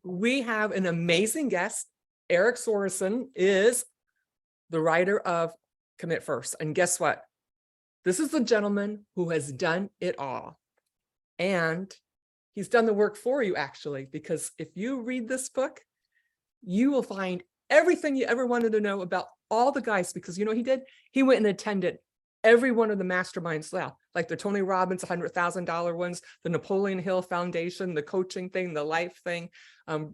we have an amazing guest. Erik Sorenson is the writer of Commit First. And guess what? This is the gentleman who has done it all. And he's done the work for you, actually, because if you read this book, you will find everything you ever wanted to know about all the guys, because you know what he did? He went and attended every one of the masterminds, like the Tony Robbins $100,000 ones, the Napoleon Hill Foundation, the coaching thing, the life thing,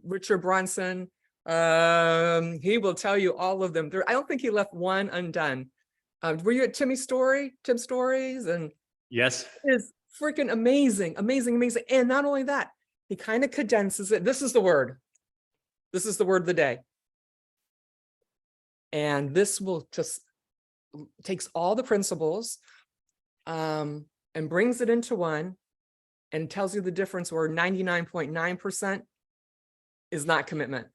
Richard Branson. He will tell you all of them. I don't think he left one undone. Were you at Tim's Stories? And yes, it's freaking amazing, amazing, amazing. And not only that, he kind of condenses it. This is the word. This is the word of the day. And this will just takes all the principles and brings it into one and tells you the difference where 99.9% is not commitment.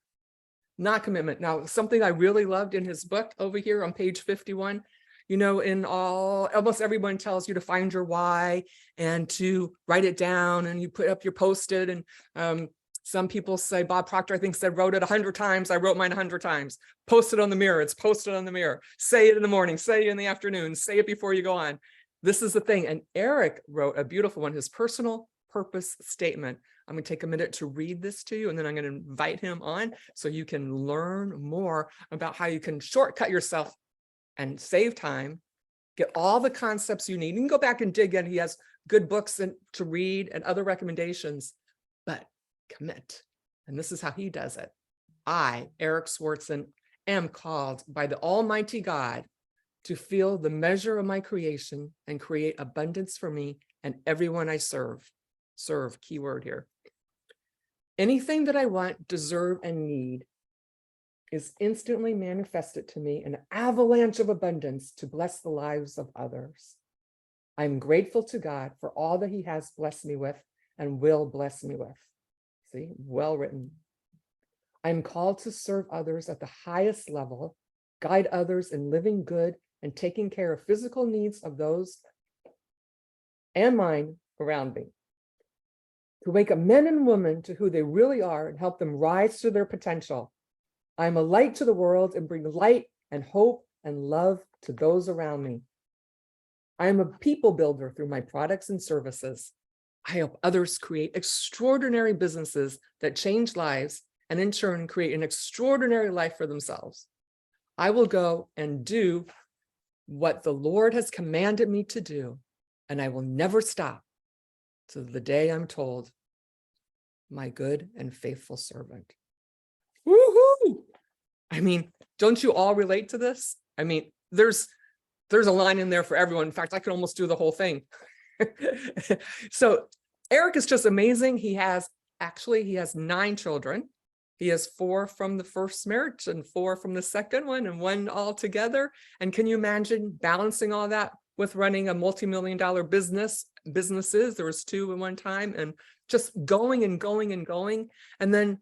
Not commitment. Now, something I really loved in his book over here on page 51, you know, almost everyone tells you to find your why and to write it down, and you put up your Post-it, and some people say, Bob Proctor, I think, said, wrote it 100 times. I wrote mine 100 times. Post it on the mirror. It's posted on the mirror. Say it in the morning. Say it in the afternoon. Say it before you go on. This is the thing. And Erik wrote a beautiful one, his personal purpose statement. I'm going to take a minute to read this to you, and then I'm going to invite him on so you can learn more about how you can shortcut yourself and save time, get all the concepts you need. You can go back and dig in. He has good books to read and other recommendations, but commit. And this is how he does it. I, Erik Sorenson, am called by the Almighty God to feel the measure of my creation and create abundance for me and everyone I serve. Serve, key word here. Anything that I want, deserve, and need is instantly manifested to me in an avalanche of abundance to bless the lives of others. I'm grateful to God for all that he has blessed me with and will bless me with. See, well written. I'm called to serve others at the highest level, guide others in living good and taking care of physical needs of those and mine around me. To wake up men and women to who they really are and help them rise to their potential. I'm a light to the world and bring light and hope and love to those around me. I am a people builder through my products and services. I help others create extraordinary businesses that change lives and in turn create an extraordinary life for themselves. I will go and do what the Lord has commanded me to do, and I will never stop till the day I'm told, my good and faithful servant. Woohoo! I mean, don't you all relate to this? I mean, there's a line in there for everyone. In fact, I could almost do the whole thing. So Erik is just amazing. He has 9 children. He has 4 from the first marriage and 4 from the second one and 1 all together. And can you imagine balancing all that with running a multi-million-dollar businesses? There was 2 at one time, and just going and going and going, and then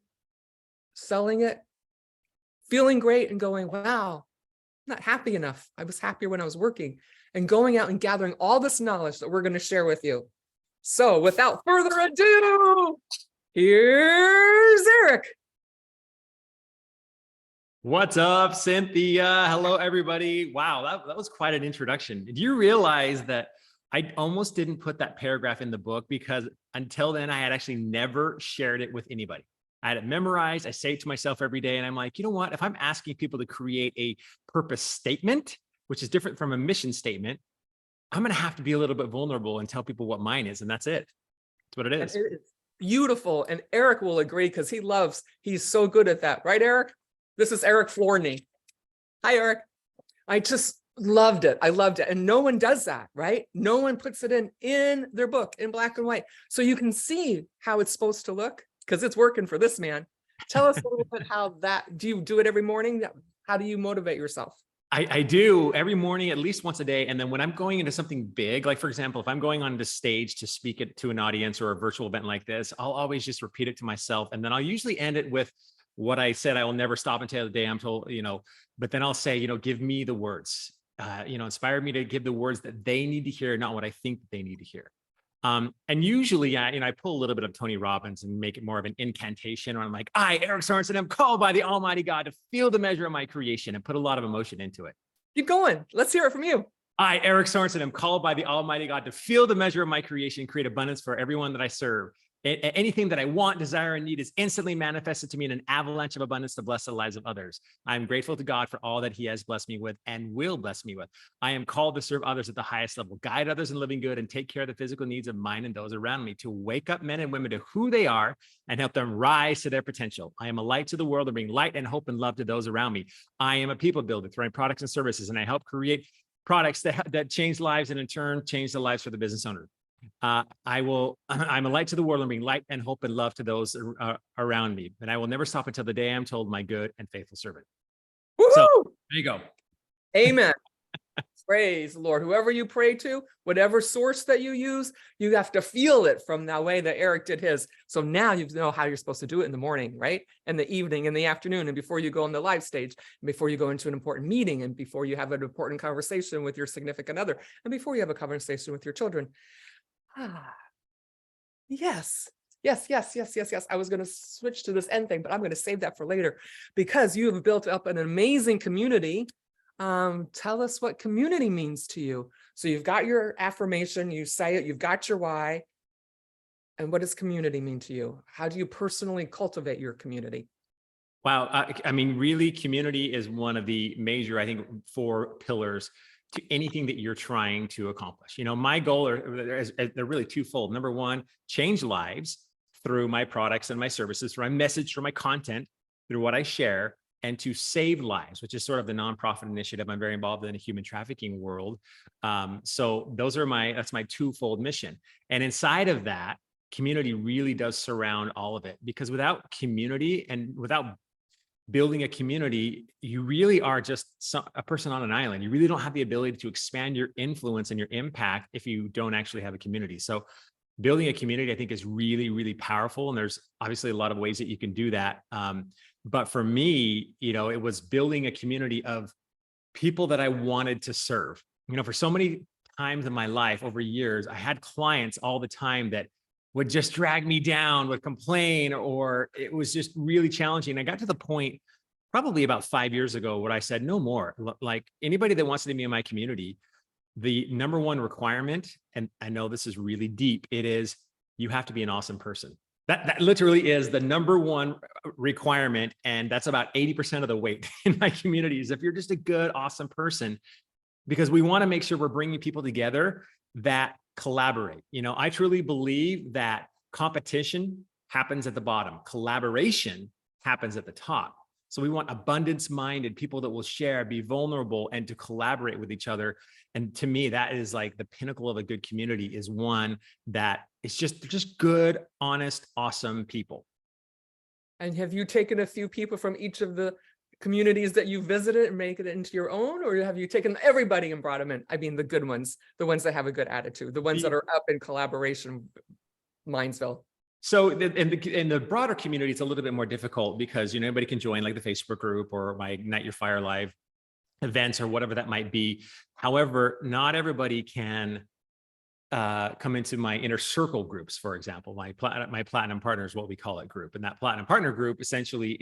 selling it, feeling great and going, wow, I'm not happy enough. I was happier when I was working, and going out and gathering all this knowledge that we're going to share with you. So without further ado, here's Erik. What's up, Cynthia? Hello, everybody. Wow, that was quite an introduction. Did you realize that I almost didn't put that paragraph in the book because until then, I had actually never shared it with anybody. I had it memorized. I say it to myself every day. And I'm like, you know what? If I'm asking people to create a purpose statement, which is different from a mission statement, I'm going to have to be a little bit vulnerable and tell people what mine is. And that's it. That's what it is. And it's beautiful. And Erik will agree because he's so good at that. Right, Erik? This is Erik Florney. Hi, Erik. I just loved it. I loved it. And no one does that, right? No one puts it in their book in black and white. So you can see how it's supposed to look because it's working for this man. Tell us a little bit do you do it every morning? How do you motivate yourself? I do every morning, at least once a day. And then when I'm going into something big, like for example, if I'm going on the stage to speak it to an audience or a virtual event like this, I'll always just repeat it to myself. And then I'll usually end it with what I said, I will never stop until the day I'm told, but then I'll say, give me the words, inspire me to give the words that they need to hear, not what I think that they need to hear. And usually, I pull a little bit of Tony Robbins and make it more of an incantation. Where I'm like, I, Erik Sorenson, am called by the Almighty God to feel the measure of my creation, and put a lot of emotion into it. Keep going. Let's hear it from you. I, Erik Sorenson, am called by the Almighty God to feel the measure of my creation, create abundance for everyone that I serve. Anything that I want, desire, and need is instantly manifested to me in an avalanche of abundance to bless the lives of others. I'm grateful to God for all that he has blessed me with and will bless me with. I am called to serve others at the highest level, guide others in living good, and take care of the physical needs of mine and those around me, to wake up men and women to who they are and help them rise to their potential. I am a light to the world and bring light and hope and love to those around me. I am a people builder through my products and services, and I help create products that change lives and in turn change the lives for the business owner. I'm a light to the world and bring light and hope and love to those around me. And I will never stop until the day I'm told, my good and faithful servant. So there you go. Amen. Praise the Lord. Whoever you pray to, whatever source that you use, you have to feel it from the way that Erik did his. So now you know how you're supposed to do it in the morning, right? And the evening and the afternoon, and before you go on the live stage, and before you go into an important meeting, and before you have an important conversation with your significant other, and before you have a conversation with your children. Yes. I was going to switch to this end thing, but I'm going to save that for later, because you have built up an amazing community. Tell us what community means to you. So you've got your affirmation, you say it, you've got your why. And what does community mean to you? How do you personally cultivate your community? Wow. I mean, really, community is one of the major, I think, 4 pillars to anything that you're trying to accomplish. My goal they're really twofold. Number one, change lives through my products and my services, through my message, through my content, through what I share, and to save lives, which is sort of the nonprofit initiative I'm very involved in the human trafficking world. So that's my twofold mission. And inside of that, community really does surround all of it, because without community and without building a community, you really are just a person on an island. You really don't have the ability to expand your influence and your impact if you don't actually have a community. So building a community, I think, is really, really powerful. And there's obviously a lot of ways that you can do that. But for me, it was building a community of people that I wanted to serve. For so many times in my life over years, I had clients all the time that would just drag me down, would complain, or it was just really challenging. I got to the point probably about 5 years ago where I said, no more. Like, anybody that wants to be in my community, the number one requirement, and I know this is really deep, it is you have to be an awesome person. That literally is the number one requirement. And that's about 80% of the weight in my community, is if you're just a good, awesome person, because we want to make sure we're bringing people together that collaborate. I truly believe that competition happens at the bottom. Collaboration happens at the top. So we want abundance-minded people that will share, be vulnerable, and to collaborate with each other. And to me, that is like the pinnacle of a good community, is one that is just good, honest, awesome people. And have you taken a few people from each of the communities that you visited and make it into your own, or have you taken everybody and brought them in? I mean, the good ones, the ones that have a good attitude, the ones that are up in collaboration, Minesville. So in the broader community, it's a little bit more difficult, because anybody can join, like the Facebook group or my Ignite Your Fire Live events or whatever that might be. However, not everybody can come into my inner circle groups, for example. My Platinum Partner is what we call it group. And that Platinum Partner group essentially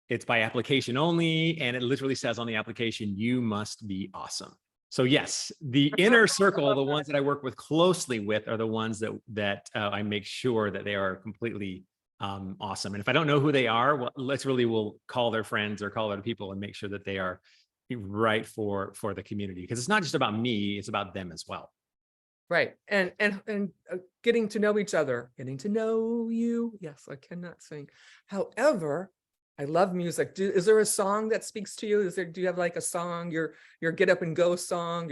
it's by application only. And it literally says on the application, you must be awesome. So yes, the inner circle, the ones that I work with closely with, are the ones that I make sure that they are completely awesome. And if I don't know who they are, well, we'll call their friends or call other people and make sure that they are right for the community, because it's not just about me, it's about them as well. Right. And getting to know each other, getting to know you. Yes, I cannot sing. However, I love music. Is there a song that speaks to you? Do you have like a song, your get up and go song,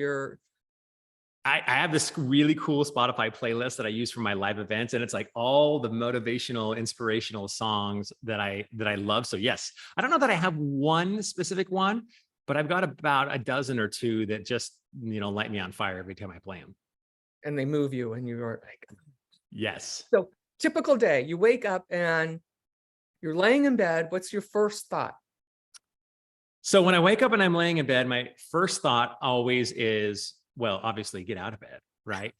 I have this really cool Spotify playlist that I use for my live events, and it's like all the motivational, inspirational songs that I love. So yes, I don't know that I have one specific one, but I've got about a dozen or two that just, light me on fire every time I play them. And they move you, and you're like, yes. So typical day, you wake up and you're laying in bed. What's your first thought? So when I wake up and I'm laying in bed, my first thought always is, well, obviously get out of bed, right?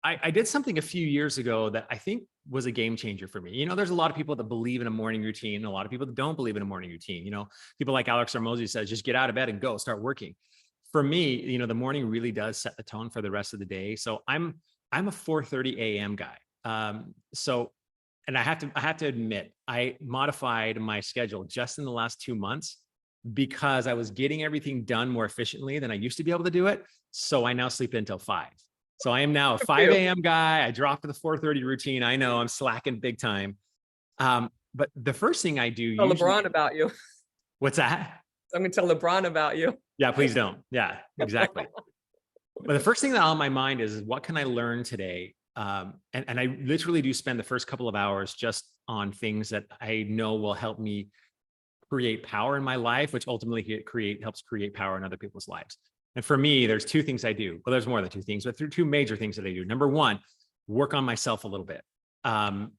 I did something a few years ago that I think was a game changer for me. There's a lot of people that believe in a morning routine, and a lot of people that don't believe in a morning routine. People like Alex Hormozy says, just get out of bed and go start working. For me, the morning really does set the tone for the rest of the day. So I'm a 4:30 a.m. guy. And I have to admit, I modified my schedule just in the last 2 months because I was getting everything done more efficiently than I used to be able to do it. So I now sleep until 5. So I am now a 5 a.m. guy. I dropped the 4:30 routine. I know I'm slacking big time. But the first thing I do Tell usually, LeBron about you. what's that? I'm going to tell LeBron about you. Yeah, please don't. Yeah, exactly. But the first thing that on my mind is what can I learn today? And I literally do spend the first couple of hours just on things that I know will help me create power in my life, which ultimately helps create power in other people's lives. And for me, there's 2 things I do. Well, there's more than 2 things, but 2 major things that I do. Number 1, work on myself a little bit.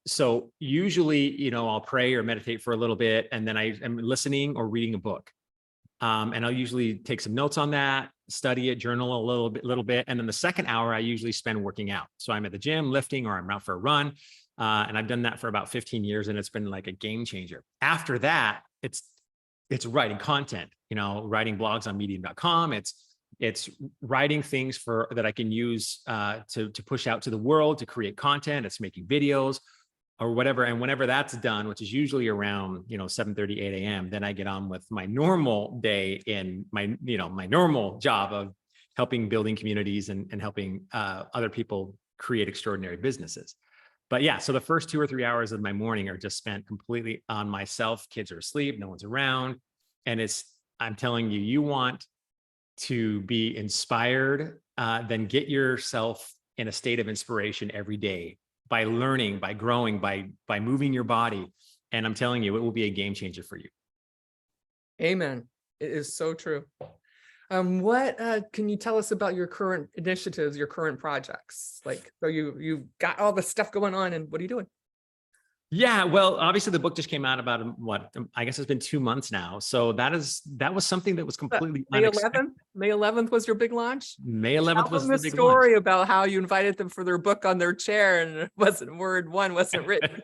So usually, I'll pray or meditate for a little bit, and then I am listening or reading a book. And I'll usually take some notes on that, study it, journal a little bit. And then the second hour, I usually spend working out. So I'm at the gym lifting, or I'm out for a run. And I've done that for about 15 years, and it's been like a game changer. After that, it's writing content, writing blogs on medium.com. It's writing things that I can use to push out to the world, to create content. It's making videos or whatever. And whenever that's done, which is usually around, 7:30, 8 a.m., then I get on with my normal day in my normal job of building communities and helping other people create extraordinary businesses. But yeah, so the first 2 or 3 hours of my morning are just spent completely on myself. Kids are asleep, no one's around. And I'm telling you, you want to be inspired, then get yourself in a state of inspiration every day by learning, by growing, by moving your body. And I'm telling you, it will be a game changer for you. Amen. It is so true. What can you tell us about your current initiatives, your current projects? So you've got all the stuff going on, and what are you doing? Yeah, well, obviously the book just came out about I guess it's been 2 months now. So that was something that was completely May unexpected. 11th? May 11th was your big launch? May 11th was Tell the them the big launch. story about how you invited them for their book on their chair, and word 1 wasn't written.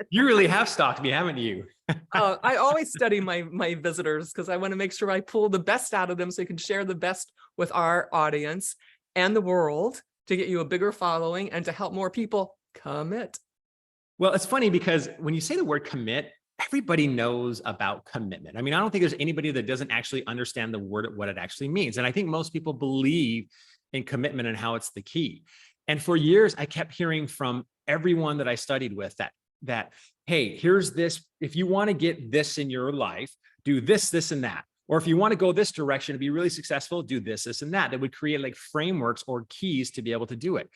You really have stalked me, haven't you? I always study my visitors because I want to make sure I pull the best out of them so you can share the best with our audience and the world to get you a bigger following and to help more people commit. Well, it's funny because when you say the word commit, everybody knows about commitment. I mean, I don't think there's anybody that doesn't actually understand the word, what it actually means. And I think most people believe in commitment and how it's the key. And for years, I kept hearing from everyone that I studied with that, hey, here's this. If you want to get this in your life, do this, this, and that. Or if you want to go this direction to be really successful, do this, this, and that. That would create like frameworks or keys to be able to do it.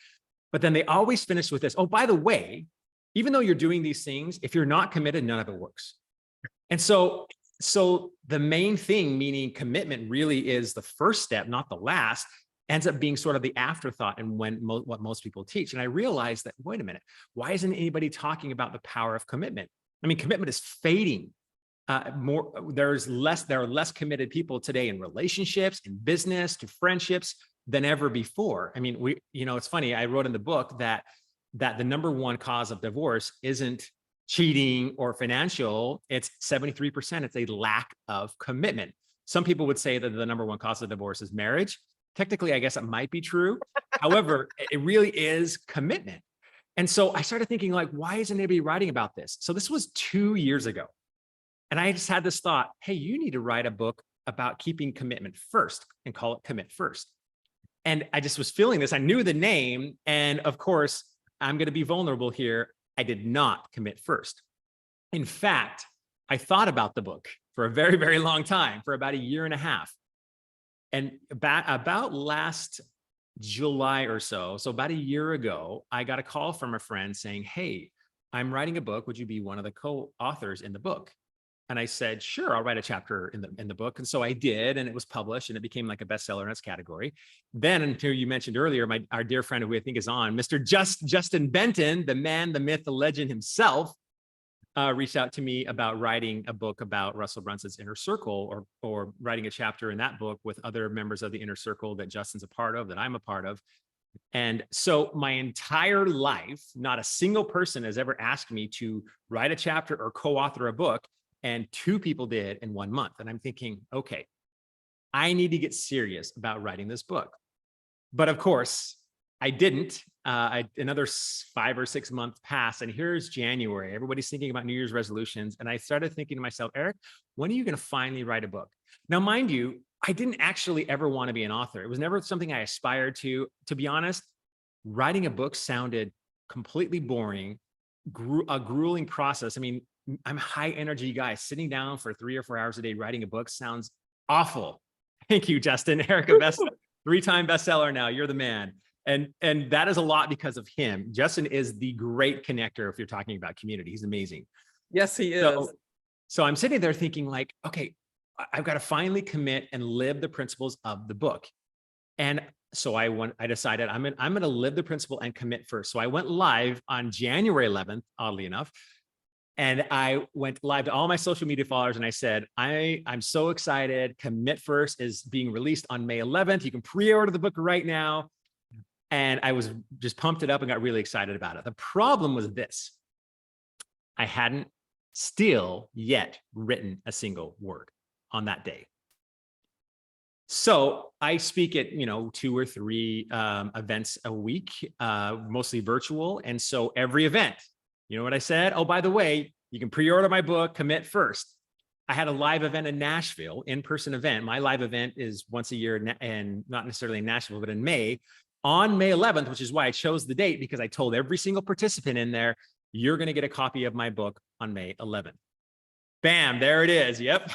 But then they always finish with this. Oh, by the way, even though you're doing these things, if you're not committed, none of it works. And so the main thing, meaning commitment, really is the first step, not the last, ends up being sort of the afterthought and what most people teach. And I realized that, wait a minute, why isn't anybody talking about the power of commitment? I mean, commitment is fading. There are less committed people today in relationships, in business, to friendships than ever before. I mean, it's funny. I wrote in the book that the number 1 cause of divorce isn't cheating or financial. It's 73%. It's a lack of commitment. Some people would say that the number 1 cause of divorce is marriage. Technically, I guess it might be true. However, it really is commitment. And so I started thinking, like, why isn't anybody writing about this? So this was 2 years ago. And I just had this thought, hey, you need to write a book about keeping commitment first and call it Commit First. And I just was feeling this. I knew the name. And of course, I'm going to be vulnerable here. I did not commit first. In fact, I thought about the book for a very, very long time, for about 1.5 years. And about last July or so about 1 year ago, I got a call from a friend saying, hey, I'm writing a book. Would you be one of the co-authors in the book? And I said, sure, I'll write a chapter in the book. And so I did, and it was published, and it became like a bestseller in its category. Then, until you mentioned earlier, our dear friend who I think is on, Mr. Justin Benton, the man, the myth, the legend himself, reached out to me about writing a book about Russell Brunson's Inner Circle, or writing a chapter in that book with other members of the Inner Circle that Justin's a part of, that I'm a part of. And so my entire life, not a single person has ever asked me to write a chapter or co-author a book. And 2 people did in 1 month. And I'm thinking, okay, I need to get serious about writing this book. But of course, I didn't. Another 5 or 6 months passed, and here's January. Everybody's thinking about New Year's resolutions. And I started thinking to myself, Erik, when are you going to finally write a book? Now, mind you, I didn't actually ever want to be an author. It was never something I aspired to. To be honest, writing a book sounded completely boring, a grueling process. I mean, I'm a high energy guy. Sitting down for 3 or 4 hours a day writing a book sounds awful. Thank you, Justin. Erica, 3-time bestseller now. You're the man. And that is a lot because of him. Justin is the great connector if you're talking about community. He's amazing. Yes, he is. So I'm sitting there thinking like, okay, I've got to finally commit and live the principles of the book. And so I decided I'm going to live the principle and commit first. So I went live on January 11th, oddly enough. And I went live to all my social media followers and I said, I'm so excited. Commit First is being released on May 11th. You can pre-order the book right now. And I was just pumped it up and got really excited about it. The problem was this: I hadn't still yet written a single word on that day. So I speak at, 2 or 3 events a week, mostly virtual. And so every event, you know what I said? Oh, by the way, you can pre-order my book, Commit First. I had a live event in Nashville, in-person event. My live event is once a year, and not necessarily in Nashville, but in May. On May 11th, which is why I chose the date, because I told every single participant in there, you're going to get a copy of my book on May 11th. Bam, there it is. Yep.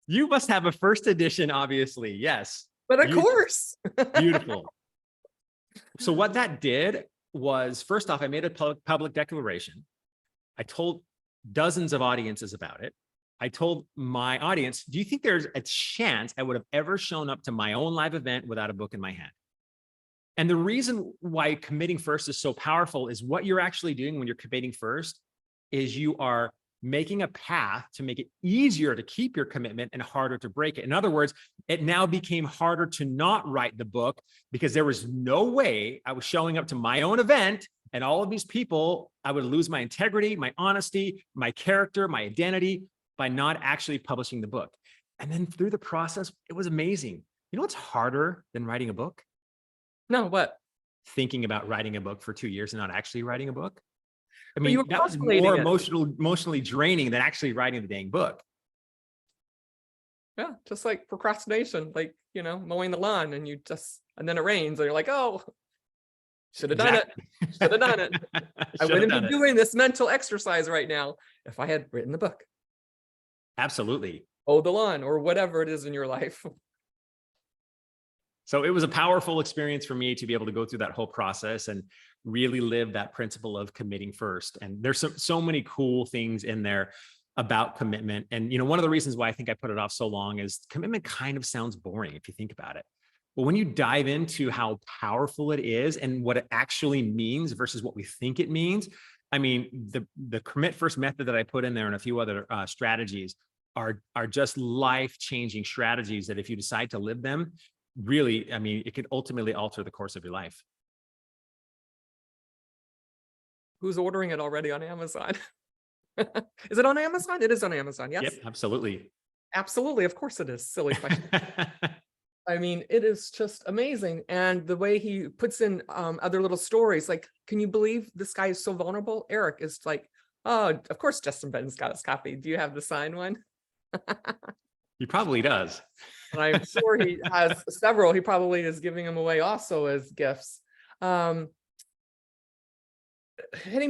You must have a first edition, obviously. Yes. But of course. Beautiful. So what that did was, first off, I made a public declaration. I told dozens of audiences about it. I told my audience, do you think there's a chance I would have ever shown up to my own live event without a book in my hand? And the reason why committing first is so powerful is what you're actually doing when you're committing first is you are making a path to make it easier to keep your commitment and harder to break it. In other words, it now became harder to not write the book because there was no way I was showing up to my own event and all of these people, I would lose my integrity, my honesty, my character, my identity by not actually publishing the book. And then through the process, it was amazing. You know what's harder than writing a book? No, what? Thinking about writing a book for 2 years and not actually writing a book. I But you mean, were that was contemplating more it. emotionally draining than actually writing the dang book. Yeah, just like procrastination, like, mowing the lawn and then it rains and you're like, oh, should have done it. Should have done it. I wouldn't be doing this mental exercise right now if I had written the book. Absolutely. Mow the lawn or whatever it is in your life. So it was a powerful experience for me to be able to go through that whole process and really live that principle of committing first. And there's so many cool things in there about commitment. And, one of the reasons why I think I put it off so long is commitment kind of sounds boring if you think about it. But when you dive into how powerful it is and what it actually means versus what we think it means, I mean, the commit first method that I put in there and a few other strategies are just life-changing strategies that if you decide to live them, really, I mean, it could ultimately alter the course of your life. Who's ordering it already on Amazon? Is it on Amazon? It is on Amazon, yes? Yep, absolutely. Absolutely, of course it is. Silly question. I mean, it is just amazing. And the way he puts in other little stories, like, can you believe this guy is so vulnerable? Erik is like, oh, of course Justin Benton's got his copy. Do you have the signed one? He probably does. And I'm sure he has several. He probably is giving them away also as gifts. Heading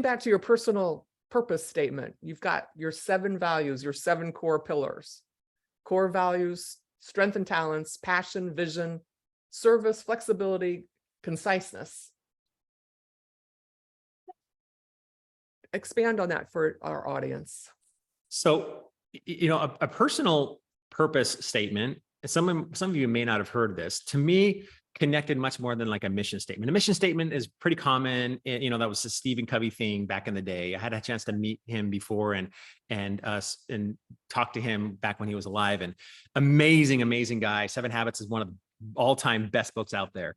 back to your personal purpose statement, you've got your 7 values, your 7 core pillars. Core values: strength and talents, passion, vision, service, flexibility, conciseness. Expand on that for our audience. So, a personal purpose statement, some of you may not have heard this, to me, connected much more than like a mission statement. A mission statement is pretty common. That was a Stephen Covey thing back in the day. I had a chance to meet him before and talk to him back when he was alive, and amazing guy. 7 Habits is one of the all-time best books out there.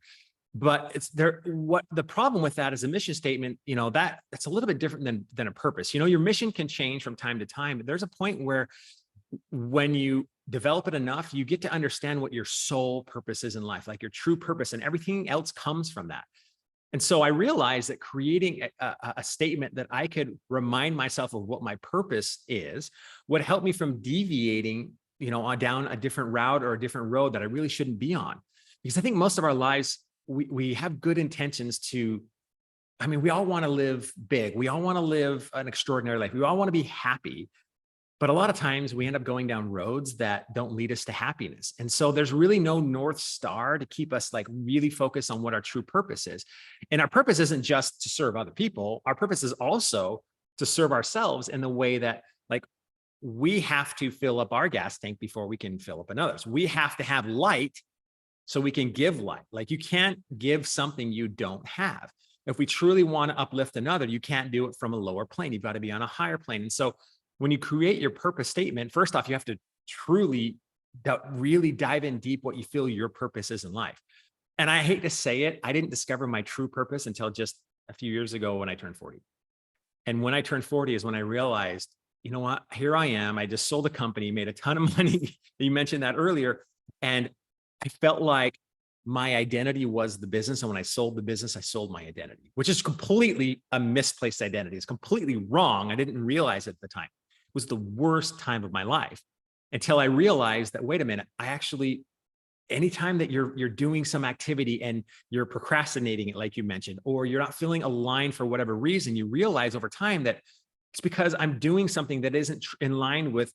But it's there. What the problem with that is a mission statement, that's a little bit different than a purpose. Your mission can change from time to time. There's a point where when you develop it enough, you get to understand what your sole purpose is in life, like your true purpose, and everything else comes from that. And so I realized that creating a statement that I could remind myself of what my purpose is would help me from deviating, down a different route or a different road that I really shouldn't be on. Because I think most of our lives, we have good intentions we all want to live big. We all want to live an extraordinary life. We all want to be happy. But a lot of times we end up going down roads that don't lead us to happiness. And so there's really no North Star to keep us really focused on what our true purpose is. And our purpose isn't just to serve other people. Our purpose is also to serve ourselves in the way that we have to fill up our gas tank before we can fill up another's. We have to have light so we can give light. You can't give something you don't have. If we truly want to uplift another, you can't do it from a lower plane. You've got to be on a higher plane. And so when you create your purpose statement, first off, you have to truly really dive in deep what you feel your purpose is in life. And I hate to say it, I didn't discover my true purpose until just a few years ago when I turned 40. And when I turned 40 is when I realized, you know what, here I am. I just sold a company, made a ton of money. You mentioned that earlier. And I felt like my identity was the business. And when I sold the business, I sold my identity, which is completely a misplaced identity. It's completely wrong. I didn't realize it at the time. It was the worst time of my life until I realized that, wait a minute, anytime that you're doing some activity and you're procrastinating it, like you mentioned, or you're not feeling aligned for whatever reason, you realize over time that it's because I'm doing something that isn't in line with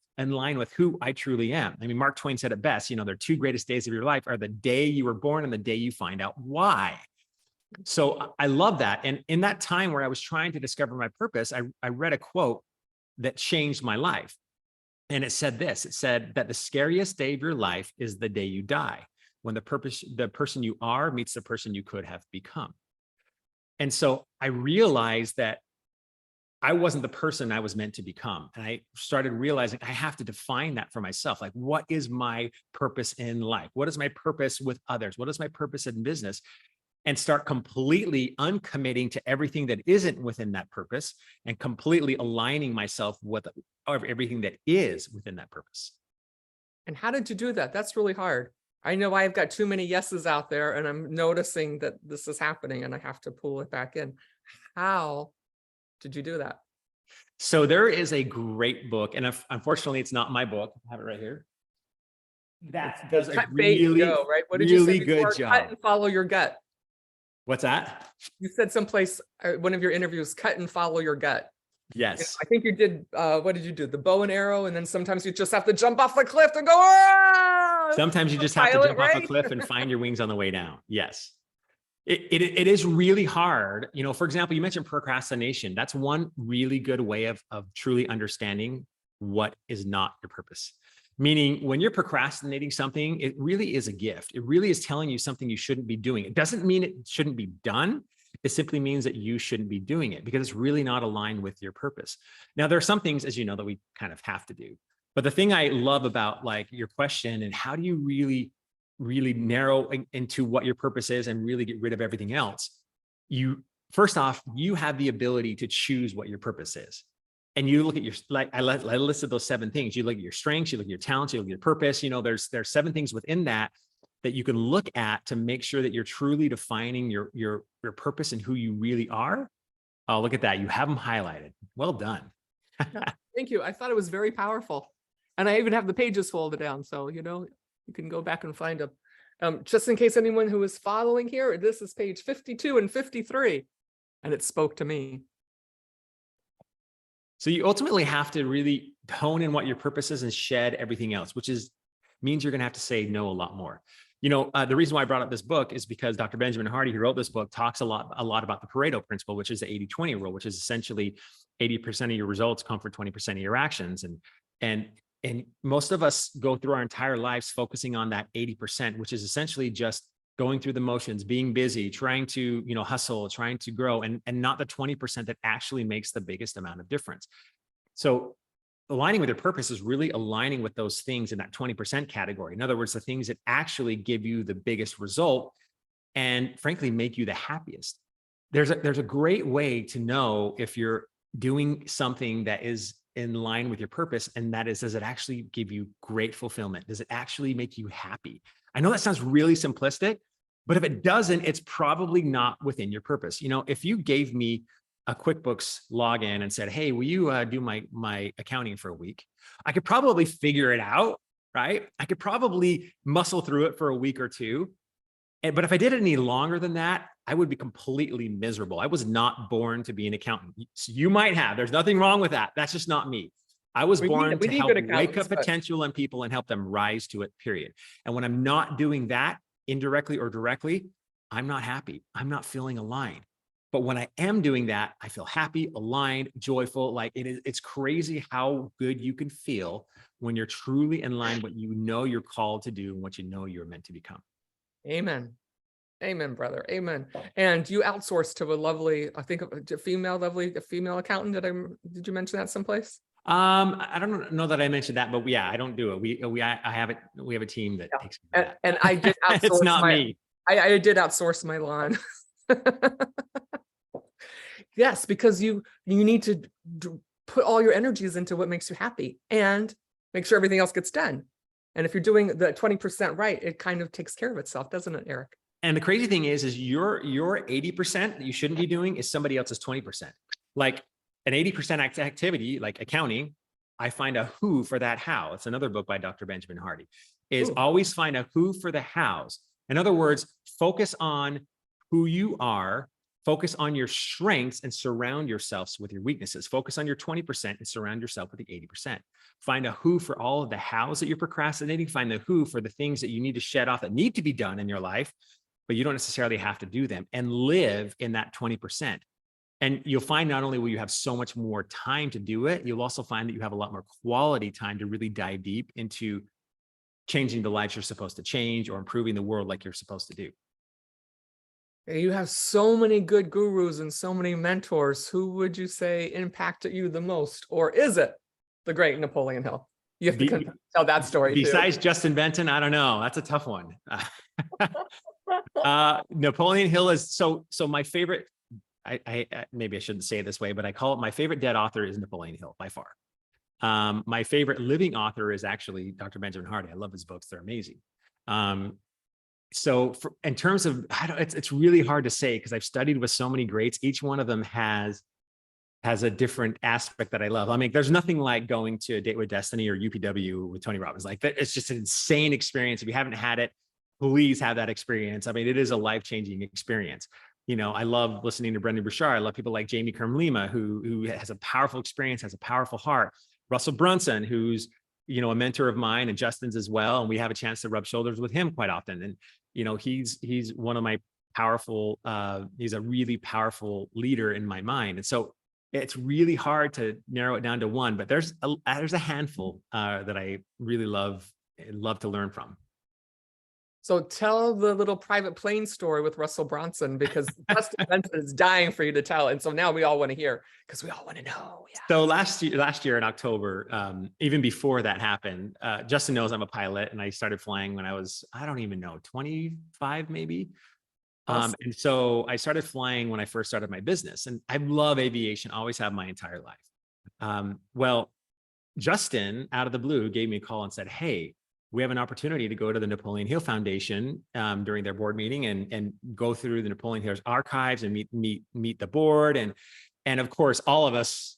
who I truly am. Mark Twain said it best, their two greatest days of your life are the day you were born and the day you find out why. So I love that. And in that time where I was trying to discover my purpose, I read a quote that changed my life. And it said this, it said that the scariest day of your life is the day you die, when the person you are meets the person you could have become. And so I realized that I wasn't the person I was meant to become. And I started realizing I have to define that for myself. What is my purpose in life? What is my purpose with others? What is my purpose in business? And start completely uncommitting to everything that isn't within that purpose and completely aligning myself with everything that is within that purpose. And how did you do that? That's really hard. I know I've got too many yeses out there and I'm noticing that this is happening and I have to pull it back in. How did you do that? So there is a great book, and unfortunately it's not my book. I have it right here. That does a really, go, right? What did really you say before? Good job. Cut and follow your gut. What's that? You said someplace, one of your interviews, cut and follow your gut. Yes. I think you did, what did you do? The bow and arrow, and then sometimes you just have to jump off the cliff and go, ah! Sometimes you just have to jump off a cliff and find your wings on the way down. Yes. It is really hard. For example, you mentioned procrastination. That's one really good way of truly understanding what is not your purpose. Meaning when you're procrastinating something, it really is a gift. It really is telling you something you shouldn't be doing. It doesn't mean it shouldn't be done. It simply means that you shouldn't be doing it because it's really not aligned with your purpose. Now, there are some things, as you know, that we kind of have to do. But the thing I love about your question and how do you really narrow into what your purpose is and really get rid of everything else, first off, you have the ability to choose what your purpose is. And you look at I listed those 7 things. You look at your strengths, you look at your talents, you look at your purpose. There's 7 things within that you can look at to make sure that you're truly defining your purpose and who you really are. Oh, look at that. You have them highlighted. Well done. Thank you. I thought it was very powerful. And I even have the pages folded down. So, you can go back and find them. Just in case anyone who is following here, this is page 52 and 53. And it spoke to me. So you ultimately have to really hone in what your purpose is and shed everything else, which means you're going to have to say no a lot more. The reason why I brought up this book is because Dr. Benjamin Hardy, who wrote this book, talks a lot about the Pareto principle, which is the 80-20 rule, which is essentially 80% of your results come from 20% of your actions. And most of us go through our entire lives focusing on that 80%, which is essentially just going through the motions, being busy, trying to, hustle, trying to grow, and not the 20% that actually makes the biggest amount of difference. So aligning with your purpose is really aligning with those things in that 20% category. In other words, the things that actually give you the biggest result and frankly, make you the happiest. There's a great way to know if you're doing something that is in line with your purpose. And that is, does it actually give you great fulfillment? Does it actually make you happy? I know that sounds really simplistic, but if it doesn't, it's probably not within your purpose. You know, if you gave me a QuickBooks login and said, hey, will you do my accounting for a week? I could probably figure it out, right? I could probably muscle through it for a week or two. But if I did it any longer than that, I would be completely miserable. I was not born to be an accountant. You might have. There's nothing wrong with that. That's just not me. I was born to help wake up potential in people and help them rise to it, period. And when I'm not doing that, indirectly or directly, I'm not happy. I'm not feeling aligned. But when I am doing that, I feel happy, aligned, joyful. Like it's crazy how good you can feel when you're truly in line with what you know you're called to do and what you know you're meant to become. Amen. Amen, brother. Amen. And you outsourced to a lovely, I think a female accountant. Did you mention that someplace? I don't know that I mentioned that, but yeah, I don't do it. We have a team that takes care of that. And I did outsource. It's not me. I did outsource my lawn. Yes, because you need to put all your energies into what makes you happy and make sure everything else gets done. And if you're doing the 20% right, it kind of takes care of itself, doesn't it, Erik? And the crazy thing is your 80% that you shouldn't be doing is somebody else's 20%. Like an 80% activity, like accounting, I find a who for that how. It's another book by Dr. Benjamin Hardy, is always find a who for the hows. In other words, focus on who you are, focus on your strengths and surround yourselves with your weaknesses. Focus on your 20% and surround yourself with the 80%. Find a who for all of the hows that you're procrastinating. Find the who for the things that you need to shed off that need to be done in your life, but you don't necessarily have to do them, and live in that 20%. And you'll find not only will you have so much more time to do it, you'll also find that you have a lot more quality time to really dive deep into changing the lives you're supposed to change or improving the world like you're supposed to do. You have so many good gurus and so many mentors. Who would you say impacted you the most? Or is it the great Napoleon Hill? You have to tell that story besides too. Justin Benton, I don't know. That's a tough one. Napoleon Hill is so my favorite. I maybe I shouldn't say it this way, but I call it my favorite dead author is Napoleon Hill by far. My favorite living author is actually Dr. Benjamin Hardy. I love his books; they're amazing. So in terms of, it's really hard to say because I've studied with so many greats. Each one of them has a different aspect that I love. I mean, there's nothing like going to A Date with Destiny or UPW with Tony Robbins. Like that, it's just an insane experience. If you haven't had it, please have that experience. I mean, it is a life-changing experience. You know, I love listening to Brendan Burchard. I love people like Jamie Kern Lima, who has a powerful experience, has a powerful heart. Russell Brunson, who's, you know, a mentor of mine and Justin's as well. And we have a chance to rub shoulders with him quite often. And, you know, he's one of my powerful, he's a really powerful leader in my mind. And so it's really hard to narrow it down to one, but there's a handful that I really love to learn from. So tell the little private plane story with Russell Brunson, because Justin Benson is dying for you to tell. And so now we all want to hear, because we all want to know. Yeah. So last year in October, even before that happened, Justin knows I'm a pilot and I started flying when I was, I don't even know, 25 maybe. Awesome. And so I started flying when I first started my business, and I love aviation, always have my entire life. Well, Justin out of the blue gave me a call and said, hey, we have an opportunity to go to the Napoleon Hill Foundation during their board meeting and go through the Napoleon Hill's archives and meet the board. And of course, all of us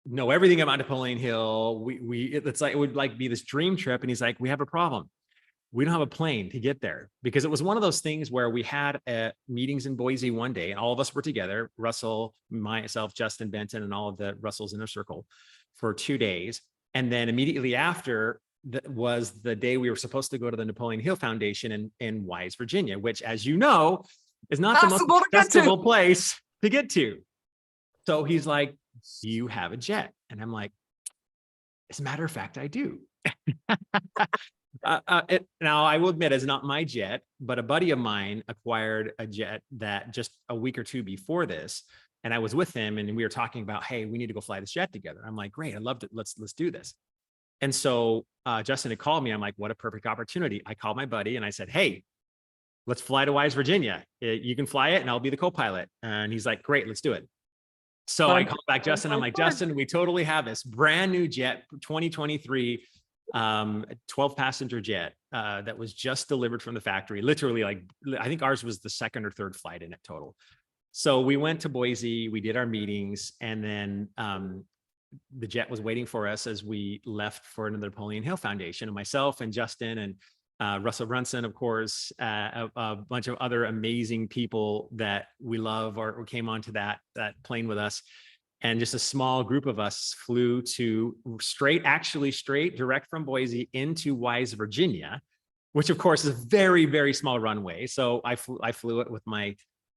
know everything about Napoleon Hill. It's like, it would like be this dream trip. And he's like, we have a problem. We don't have a plane to get there, because it was one of those things where we had meetings in Boise one day and all of us were together, Russell, myself, Justin Benton, and all of the Russells inner circle for 2 days. And then immediately after, that was the day we were supposed to go to the Napoleon Hill Foundation in Wise, Virginia, which, as you know, is not the most accessible place to get to. So he's like, do you have a jet? And I'm like, as a matter of fact, I do. Now, I will admit, it's not my jet, but a buddy of mine acquired a jet that just a week or two before this. And I was with him and we were talking about, hey, we need to go fly this jet together. I'm like, great, I loved it. Let's do this. And so Justin had called me. I'm like, what a perfect opportunity. I called my buddy and I said, hey, let's fly to Wise, Virginia. You can fly it and I'll be the co-pilot. And he's like, great, let's do it. So I called back Justin. I'm like, Justin, we totally have this brand new jet, 2023, 12 passenger jet that was just delivered from the factory. Literally, like, I think ours was the second or third flight in it total. So we went to Boise, we did our meetings, and then the jet was waiting for us as we left for another Napoleon Hill Foundation, and myself and Justin and Russell Brunson, of course, a bunch of other amazing people that we love or came onto that plane with us. And just a small group of us flew to straight direct from Boise into Wise, Virginia, which of course is a very, very small runway. So I flew it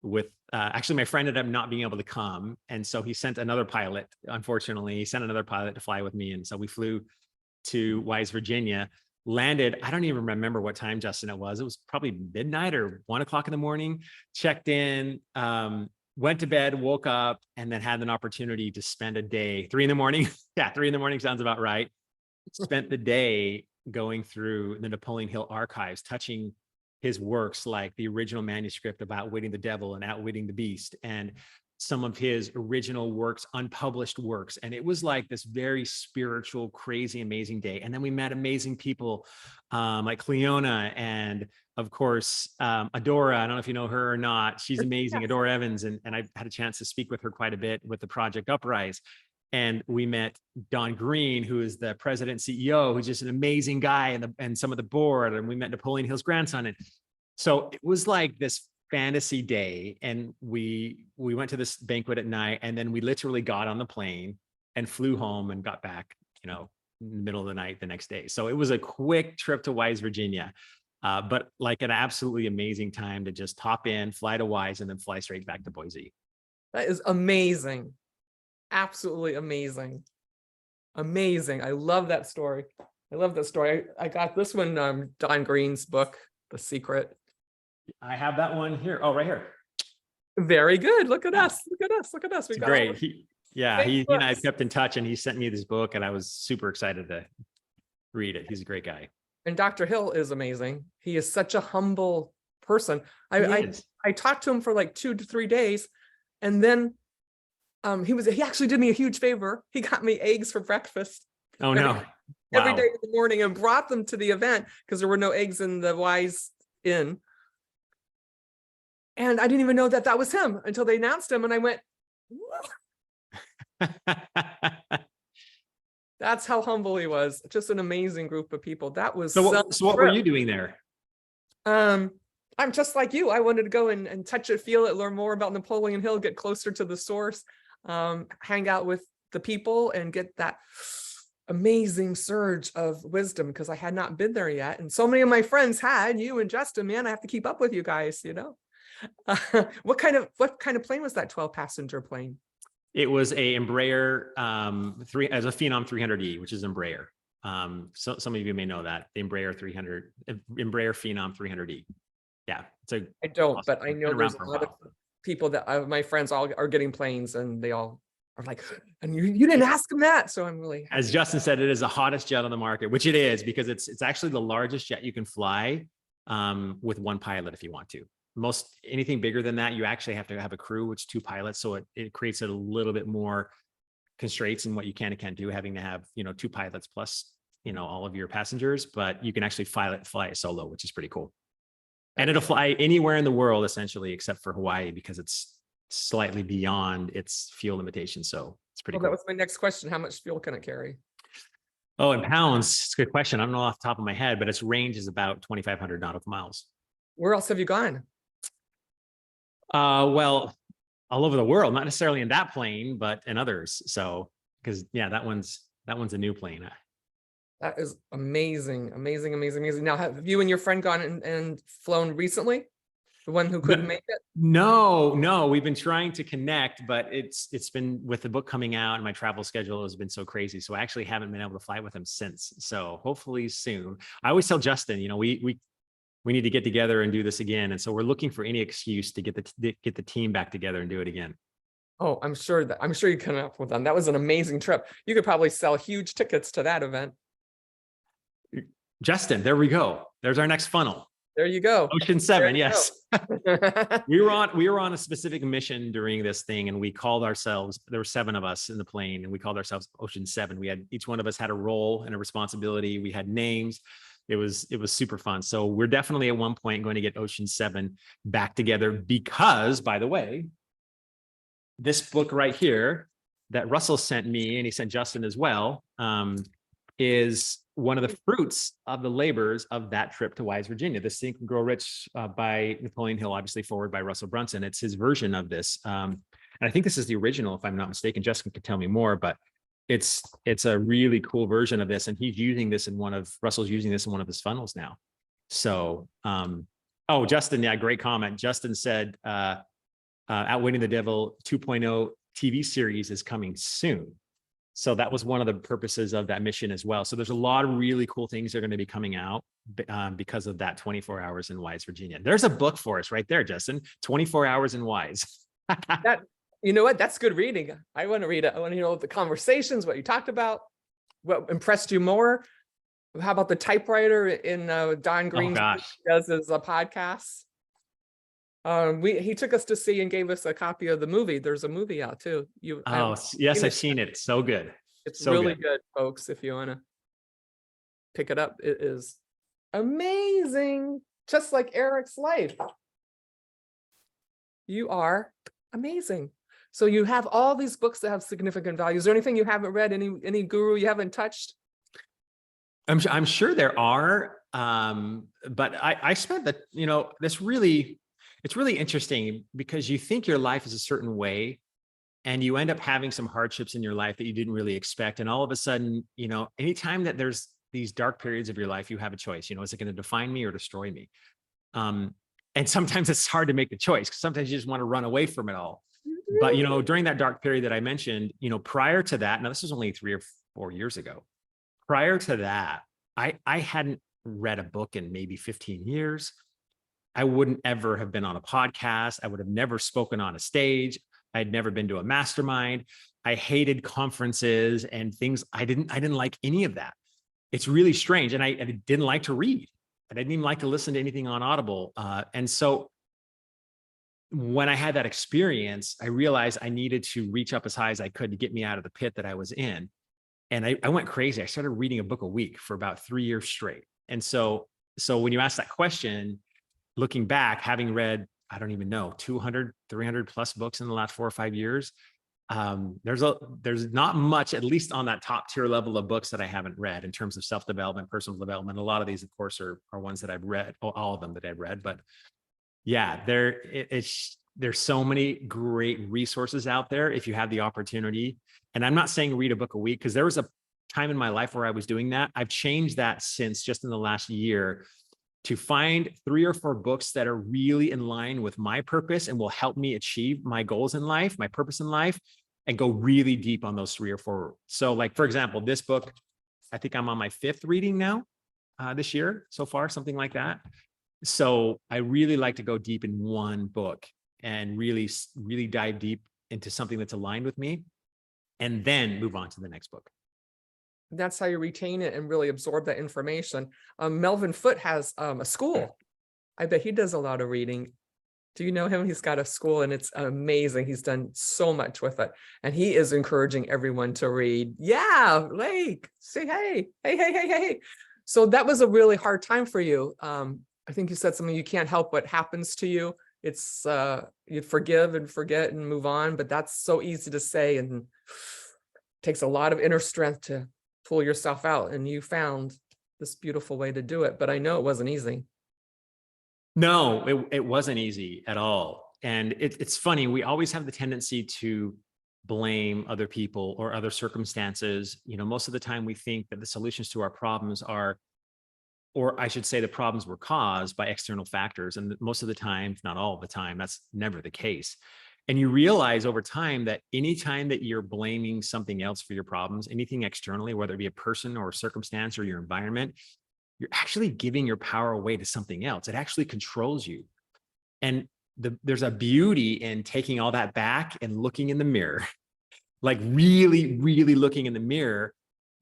with actually my friend ended up not being able to come. And so he sent another pilot, unfortunately, he sent another pilot to fly with me. And so we flew to Wise, Virginia, landed, I don't even remember what time, Justin, it was probably midnight or 1 o'clock in the morning, checked in, went to bed, woke up, and then had an opportunity to spend a day, 3 in the morning. Yeah, 3 in the morning sounds about right. Spent the day going through the Napoleon Hill archives, touching his works like the original manuscript of Outwitting the Devil and Outwitting the Beast, and some of his original works, unpublished works. And it was like this very spiritual, crazy, amazing day. And then we met amazing people like Cleona and of course, Adora. I don't know if you know her or not. She's amazing, Adora Evans. And I had a chance to speak with her quite a bit with the Project Uprise. And we met Don Green, who is the president and CEO, who's just an amazing guy, and some of the board. And we met Napoleon Hill's grandson. And so it was like this fantasy day. And we went to this banquet at night, and then we literally got on the plane and flew home and got back, in the middle of the night the next day. So it was a quick trip to Wise, Virginia, but like an absolutely amazing time to just hop in, fly to Wise, and then fly straight back to Boise. That is amazing. Absolutely amazing. Amazing. I love that story. I love that story. I got this one, Don Green's book, The Secret. I have that one here. Oh, right here. Very good. Look at us. Look at us. Look at us. We got great. He and I books. kept in touch, and he sent me this book, and I was super excited to read it. He's a great guy. And Dr. Hill is amazing. He is such a humble person. I talked to him for like 2 to 3 days, and then he actually did me a huge favor. He got me eggs for breakfast. Oh no. Every day in the morning, and brought them to the event because there were no eggs in the Wise Inn. And I didn't even know that was him until they announced him, and I went, that's how humble he was. Just an amazing group of people. That was so what were you doing there? I'm just like you. I wanted to go and touch it, feel it, learn more about Napoleon Hill, get closer to the source, hang out with the people, and get that amazing surge of wisdom, because I had not been there yet. And so many of my friends had. You and Justin, man, I have to keep up with you guys, What kind of plane was that 12 passenger plane? It was a Embraer as a Phenom 300E, which is Embraer. So some of you may know that, the Embraer Phenom 300E. Yeah, I don't, awesome. but I know there's a lot of people that my friends all are getting planes, and they all are like, and you didn't ask them that. So I'm really happy. As Justin said, it is the hottest jet on the market, which it is, because it's actually the largest jet you can fly with one pilot if you want to. Anything bigger than that, you actually have to have a crew, which is 2 pilots. So it creates a little bit more constraints in what you can and can't do, having to have, 2 pilots plus, all of your passengers, but you can actually fly it solo, which is pretty cool. And it'll fly anywhere in the world, essentially, except for Hawaii, because it's slightly beyond its fuel limitations. So it's pretty cool. That was my next question. How much fuel can it carry? Oh, in pounds, it's a good question. I don't know off the top of my head, but its range is about 2,500 nautical miles. Where else have you gone? Well, all over the world, not necessarily in that plane, but in others. So, because that one's a new plane. That is amazing, amazing, amazing, amazing. Now, have you and your friend gone and flown recently? The one who couldn't make it? No, we've been trying to connect, but it's been, with the book coming out, and my travel schedule has been so crazy. So I actually haven't been able to fly with him since. So hopefully soon. I always tell Justin, we need to get together and do this again. And so we're looking for any excuse to get the team back together and do it again. Oh, I'm sure you can up with them. That was an amazing trip. You could probably sell huge tickets to that event. Justin, there we go. There's our next funnel. There you go. Ocean There 7, you yes. go. We were on a specific mission during this thing, and we called ourselves, there were 7 of us in the plane, and we called ourselves Ocean 7. We had, each one of us had a role and a responsibility. We had names. It was super fun. So we're definitely at one point going to get Ocean 7 back together because, by the way, this book right here that Russell sent me, and he sent Justin as well, is one of the fruits of the labors of that trip to Wise, Virginia. This Think and Grow Rich by Napoleon Hill, obviously forward by Russell Brunson. It's his version of this. And I think this is the original, if I'm not mistaken. Justin could tell me more, but it's a really cool version of this. And he's using this in Russell's using this in one of his funnels now. So, oh, Justin, yeah, great comment. Justin said, Outwitting the Devil 2.0 TV series is coming soon. So that was one of the purposes of that mission as well. So there's a lot of really cool things that are going to be coming out because of that 24 hours in Wise, Virginia. There's a book for us right there, Justin. 24 hours in Wise. That, you know what? That's good reading. I want to read it. I want to know the conversations, what you talked about, what impressed you more. How about the typewriter in Don Green's does his podcast? He took us to see and gave us a copy of the movie. There's a movie out too. Yes, I've seen it. It's so good. It's so really good, folks. If you want to pick it up, it is amazing. Just like Erik's life. You are amazing. So you have all these books that have significant value. Is there anything you haven't read? Any guru you haven't touched? I'm sure there are, but I spent that, it's really interesting because you think your life is a certain way and you end up having some hardships in your life that you didn't really expect. And all of a sudden, anytime that there's these dark periods of your life, you have a choice, is it going to define me or destroy me? And sometimes it's hard to make the choice because sometimes you just want to run away from it all. But, during that dark period that I mentioned, prior to that, now this was only 3 or 4 years ago. Prior to that, I hadn't read a book in maybe 15 years. I wouldn't ever have been on a podcast. I would have never spoken on a stage. I'd never been to a mastermind. I hated conferences and things. I didn't like any of that. It's really strange. And I didn't like to read. I didn't even like to listen to anything on Audible. And so when I had that experience, I realized I needed to reach up as high as I could to get me out of the pit that I was in. And I went crazy. I started reading a book a week for about 3 years straight. And so when you ask that question, looking back, having read, I don't even know, 200, 300 plus books in the last 4 or 5 years, there's not much, at least on that top tier level of books that I haven't read in terms of self-development, personal development. A lot of these, of course, are ones that I've read, all of them that I've read. But yeah, there's so many great resources out there if you have the opportunity. And I'm not saying read a book a week, because there was a time in my life where I was doing that. I've changed that since just in the last year to find 3 or 4 books that are really in line with my purpose and will help me achieve my goals in life, my purpose in life, and go really deep on those 3 or 4. So like, for example, this book, I think I'm on my 5th reading now this year so far, something like that. So I really like to go deep in one book and really, really dive deep into something that's aligned with me and then move on to the next book. That's how you retain it and really absorb that information. Melvin Foote has a school. I bet he does a lot of reading. Do you know him? He's got a school and it's amazing. He's done so much with it. And he is encouraging everyone to read. Yeah, Lake, say hey, hey. So that was a really hard time for you. I think you said something, you can't help what happens to you. It's you forgive and forget and move on, but that's so easy to say and takes a lot of inner strength to pull yourself out. And you found this beautiful way to do it, but I know it wasn't easy. No, it wasn't easy at all. And it's funny, we always have the tendency to blame other people or other circumstances. Most of the time we think that the solutions to our problems are, or I should say the problems were caused by external factors. And most of the time, not all the time, that's never the case. And you realize over time that anytime that you're blaming something else for your problems, anything externally, whether it be a person or a circumstance or your environment, you're actually giving your power away to something else. It actually controls you. And there's a beauty in taking all that back and looking in the mirror, like really, really looking in the mirror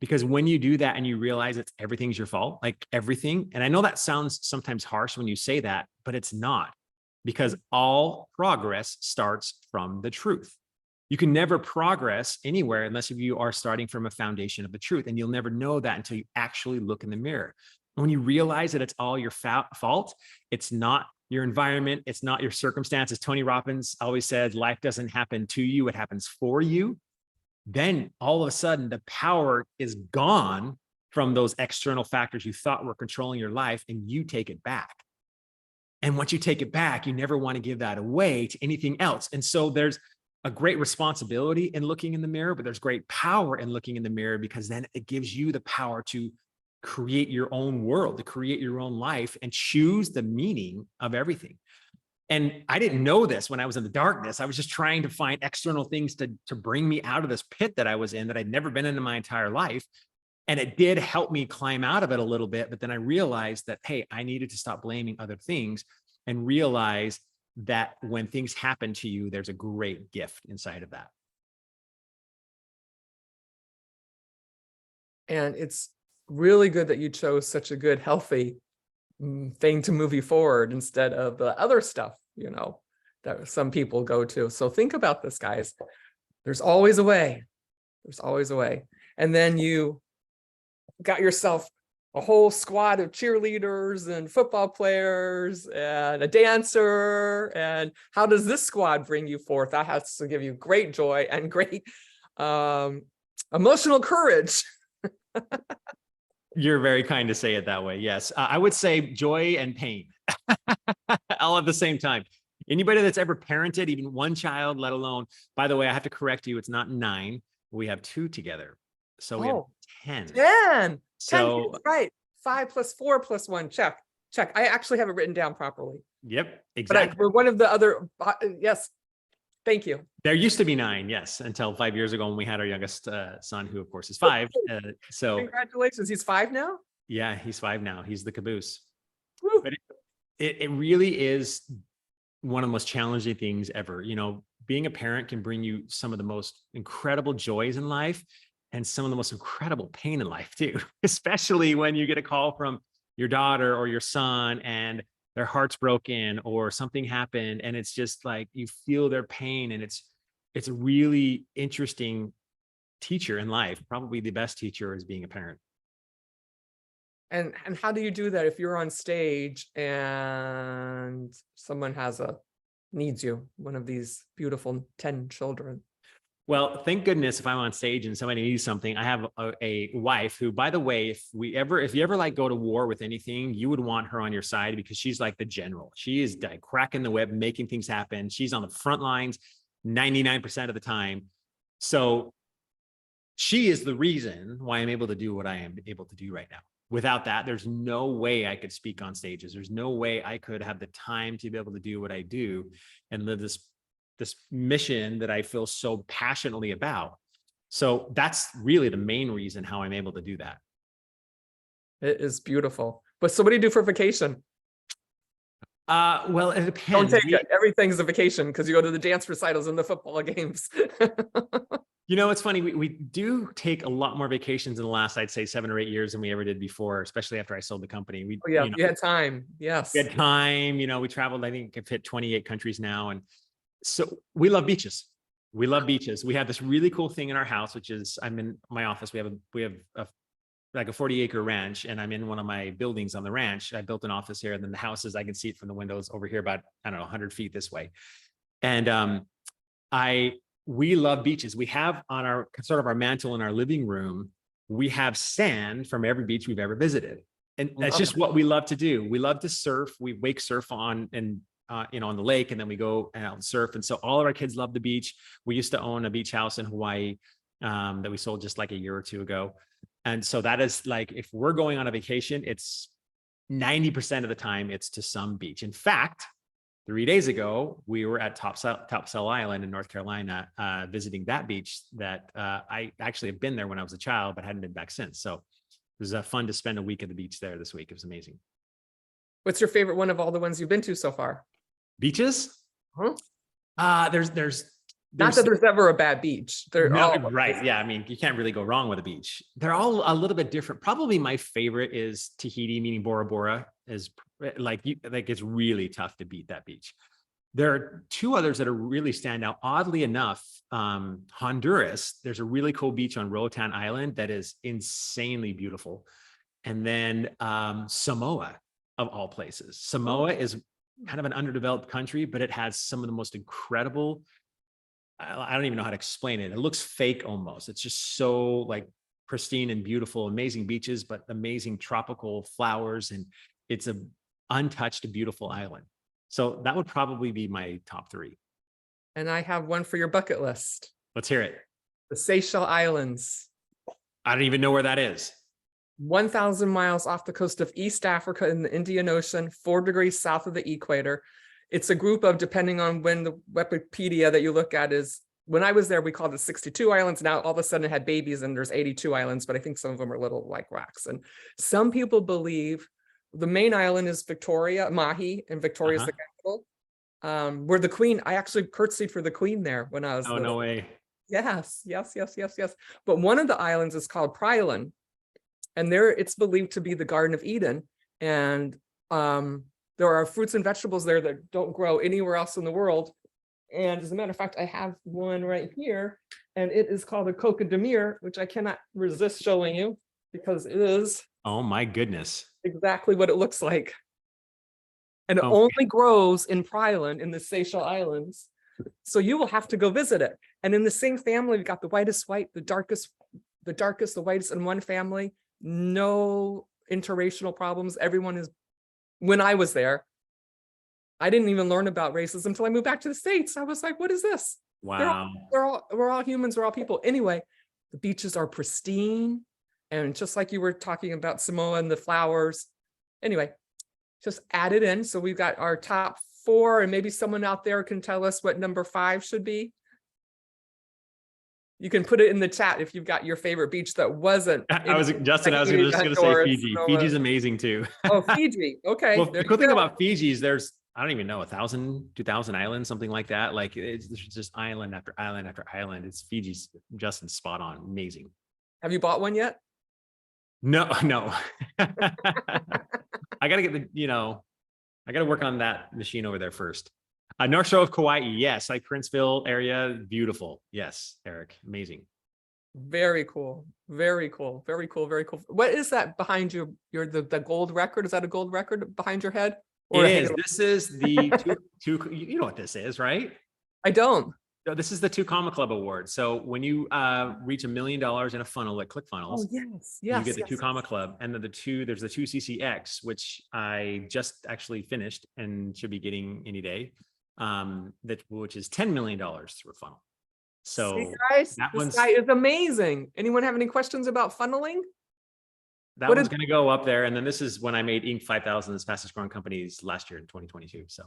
Because when you do that and you realize it's everything's your fault, like everything. And I know that sounds sometimes harsh when you say that, but it's not, because all progress starts from the truth. You can never progress anywhere unless you are starting from a foundation of the truth. And you'll never know that until you actually look in the mirror. And when you realize that it's all your fault, it's not your environment, it's not your circumstances. Tony Robbins always said, life doesn't happen to you, it happens for you. Then all of a sudden the power is gone from those external factors you thought were controlling your life, and you take it back. And once you take it back, you never want to give that away to anything else. And so there's a great responsibility in looking in the mirror, but there's great power in looking in the mirror, because then it gives you the power to create your own world, to create your own life and choose the meaning of everything. And I didn't know this when I was in the darkness. I was just trying to find external things to bring me out of this pit that I was in, that I'd never been in my entire life. And it did help me climb out of it a little bit. But then I realized that, hey, I needed to stop blaming other things and realize that when things happen to you, there's a great gift inside of that. And it's really good that you chose such a good, healthy thing to move you forward instead of the other stuff, you know, that some people go to. So think about this, guys. There's always a way. There's always a way. And then you got yourself a whole squad of cheerleaders and football players and a dancer. And how does this squad bring you forth? That has to give you great joy and great emotional courage. You're very kind to say it that way. Yes. I would say joy and pain all at the same time. Anybody that's ever parented even one child, let alone, by the way, I have to correct you. It's not 9. We have 2 together. So we have 10. 10. So 10 kids, right. 5 + 4 + 1. Check. I actually have it written down properly. Yep, exactly. But we're one of the other, yes. Thank you. There used to be 9, yes, until 5 years ago when we had our youngest son, who of course is 5. So congratulations, he's 5 now? Yeah, he's 5 now. He's the caboose. Woo. But it really is one of the most challenging things ever. You know, being a parent can bring you some of the most incredible joys in life and some of the most incredible pain in life too, especially when you get a call from your daughter or your son and their heart's broken or something happened, and it's just like you feel their pain, and it's a really interesting teacher in life. Probably the best teacher is being a parent. And how do you do that if you're on stage and someone needs you, one of these beautiful 10 children? Well, thank goodness if I'm on stage and somebody needs something, I have a wife who, by the way, if you ever like go to war with anything, you would want her on your side, because she's like the general. She is like cracking the whip, making things happen. She's on the front lines 99% of the time. So she is the reason why I'm able to do what I am able to do right now. Without that, there's no way I could speak on stages. There's no way I could have the time to be able to do what I do and live this mission that I feel so passionately about. So that's really the main reason how I'm able to do that. It is beautiful. But so what do you do for vacation? Well, it depends. Don't take it. Everything's a vacation because you go to the dance recitals and the football games. You know, it's funny. We do take a lot more vacations in the last, I'd say, 7 or 8 years than we ever did before, especially after I sold the company. You had time. Yes. We had time. You know, we traveled, I think I've hit 28 countries now. And so we love beaches. We love beaches. We have this really cool thing in our house, which is, I'm in my office. We have like a 40-acre ranch, and I'm in one of my buildings on the ranch. I built an office here, and then the house is, I can see it from the windows over here about, I don't know, 100 feet this way. And we love beaches. We have on our sort of our mantle in our living room, we have sand from every beach we've ever visited. And that's just what we love to do. We love to surf. We wake surf on on the lake, and then we go out and surf. And so all of our kids love the beach. We used to own a beach house in Hawaii that we sold just like a year or 2 ago. And so that is like, if we're going on a vacation, it's 90% of the time it's to some beach. In fact, 3 days ago, we were at Topsail Island in North Carolina, visiting that beach that I actually have been there when I was a child, but hadn't been back since. So it was fun to spend a week at the beach there this week. It was amazing. What's your favorite one of all the ones you've been to so far? Beaches? Huh? There's Not that there's ever a bad beach. They're no, all right. Yeah. I mean, you can't really go wrong with a beach. They're all a little bit different. Probably my favorite is Tahiti, meaning Bora Bora, is like it's really tough to beat that beach. There are two others that are really stand out. Oddly enough, Honduras, there's a really cool beach on Roatan Island that is insanely beautiful. And then Samoa, of all places. Samoa is kind of an underdeveloped country, but it has some of the most incredible, I don't even know how to explain it. It looks fake almost. It's just so like pristine and beautiful, amazing beaches, but amazing tropical flowers. And it's a untouched, beautiful island. So that would probably be my top three. And I have one for your bucket list. Let's hear it. The Seychelles Islands. I don't even know where that is. 1,000 miles off the coast of East Africa in the Indian Ocean, 4 degrees south of the equator. It's a group of, depending on when the Wikipedia that you look at is, when I was there, we called it 62 islands. Now all of a sudden it had babies and there's 82 islands, but I think some of them are little like rocks. And some people believe the main island is Victoria, Mahi, and Victoria's the capital. Where the Queen, I actually curtsied for the Queen there when I was Oh, little. no way. Yes. But one of the islands is called Prylan. And there it's believed to be the Garden of Eden. And there are fruits and vegetables there that don't grow anywhere else in the world. And as a matter of fact, I have one right here, and it is called a coca de mer, which I cannot resist showing you because it is. Oh my goodness. Exactly what it looks like. And it Okay. only grows in Prylan in the Seychelles Islands. So you will have to go visit it. And in the same family, we've got the whitest white, the darkest, the whitest in one family. No interracial problems. Everyone is, when I was there, I didn't even learn about racism until I moved back to the States. I was like, what is this? Wow. We're all humans, we're all people. Anyway, the beaches are pristine. And just like you were talking about Samoa and the flowers. Anyway, just add it in. So we've got our top 4, and maybe someone out there can tell us what number 5 should be. You can put it in the chat if you've got your favorite beach that wasn't. I was just going to say Fiji. Fiji's amazing too. Oh, Fiji. Okay. Well, the cool thing about Fiji is there's, I don't even know, 1,000, 2,000 islands, something like that. Like it's just island after island after island. It's Fiji's just spot on. Amazing. Have you bought one yet? No. I got to get I got to work on that machine over there first. North Shore of Kauai, yes. Like Princeville area, beautiful. Yes, Eric, amazing. Very cool. Very cool. Very cool. Very cool. What is that behind you? The gold record? Is that a gold record behind your head? Or it is. This is the two. You know what this is, right? I don't. No, this is the 2 Comma Club Award. So when you reach $1 million in a funnel like ClickFunnels, you get the 2 Comma Club, and then there's the 2 CCX, which I just actually finished and should be getting any day. Which is $10 million through a funnel. So see, guys, this guy is amazing. Anyone have any questions about funneling? That one's going to go up there. And then this is when I made Inc. 5,000 as fastest growing companies last year in 2022. So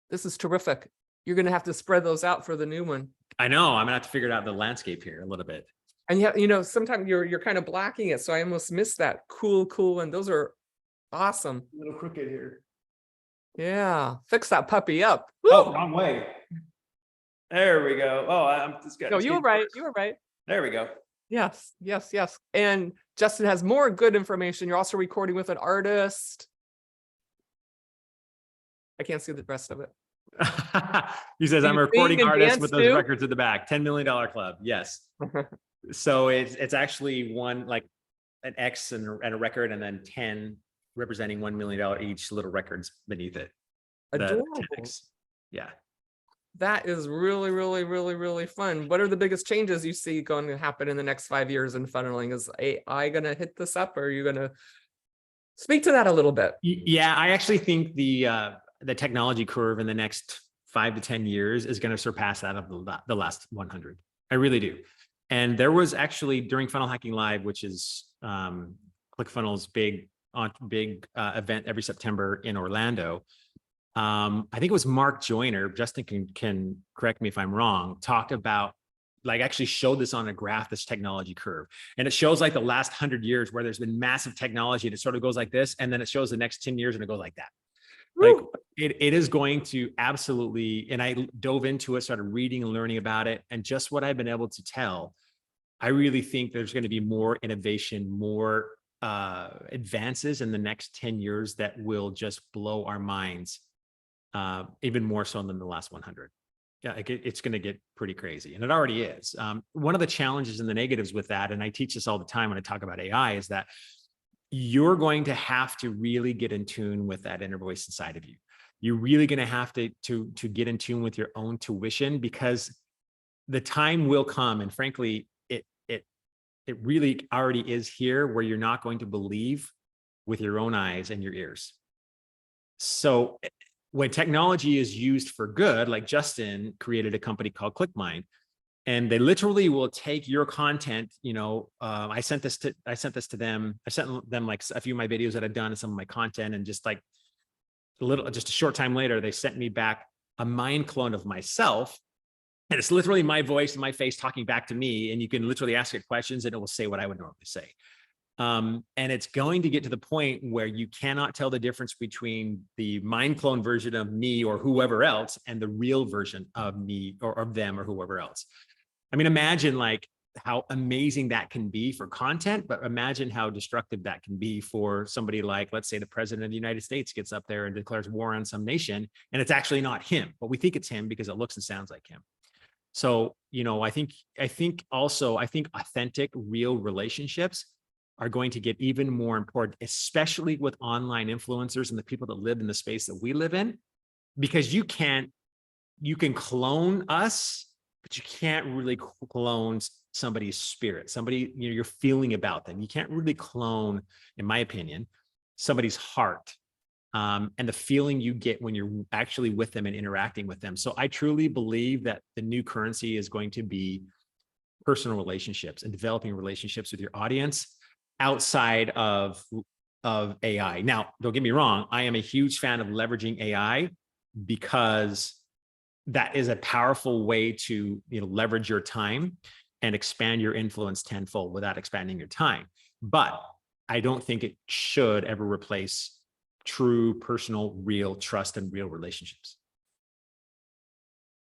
this is terrific. You're going to have to spread those out for the new one. I know. I'm going to have to figure out the landscape here a little bit. And yeah, sometimes you're kind of blacking it. So I almost missed that. Cool. And those are awesome. A little crooked here. Yeah. Fix that puppy up. Woo! Oh, wrong way. There we go. Oh, I'm just getting. No, you were right. You were right. There we go. Yes. And Justin has more good information. You're also recording with an artist. I can't see the rest of it. He says, I'm a recording artist with those too? records at the back. $10 million club. Yes. So it's actually one, like an X and a record, and then 10 representing $1 million each, little records beneath it. Adorable. Yeah. That is really, really, really, really fun. What are the biggest changes you see going to happen in the next 5 years in funneling? Is AI going to hit this up, or are you going to speak to that a little bit? Yeah, I actually think the technology curve in the next 5 to 10 years is going to surpass that of the last 100. I really do. And there was actually during Funnel Hacking Live, which is ClickFunnels' big event every September in Orlando. I think it was Mark Joyner, Justin can correct me if I'm wrong, talked about, like, actually showed this on a graph, this technology curve. And it shows like the last 100 years where there's been massive technology, and it sort of goes like this. And then it shows the next 10 years and it goes like that. Like Woo. it is going to absolutely, and I dove into it, started reading and learning about it. And just what I've been able to tell, I really think there's going to be more innovation, more advances in the next 10 years that will just blow our minds, even more so than the last 100. Yeah, it's going to get pretty crazy, and it already is. One of the challenges and the negatives with that, and I teach this all the time when I talk about AI, is that you're going to have to really get in tune with that inner voice inside of you. You're really going to have to get in tune with your own tuition, because the time will come, and frankly, it really already is here, where you're not going to believe with your own eyes and your ears. So when technology is used for good, like Justin created a company called ClickMind, and they literally will take your content. I sent this to them. I sent them like a few of my videos that I've done and some of my content, and just like just a short time later, they sent me back a mind clone of myself. And it's literally my voice and my face talking back to me. And you can literally ask it questions and it will say what I would normally say. And it's going to get to the point where you cannot tell the difference between the mind clone version of me or whoever else and the real version of me or of them or whoever else. I mean, imagine like how amazing that can be for content, but imagine how destructive that can be for somebody like, let's say, the president of the United States gets up there and declares war on some nation, and it's actually not him, but we think it's him because it looks and sounds like him. So, I think authentic, real relationships are going to get even more important, especially with online influencers and the people that live in the space that we live in, because you can clone us, but you can't really clone somebody's spirit, somebody, you're feeling about them. You can't really clone, in my opinion, somebody's heart. And the feeling you get when you're actually with them and interacting with them. So I truly believe that the new currency is going to be personal relationships and developing relationships with your audience outside of AI. Now, don't get me wrong, I am a huge fan of leveraging AI, because that is a powerful way to leverage your time and expand your influence tenfold without expanding your time. But I don't think it should ever replace true, personal, real trust and real relationships.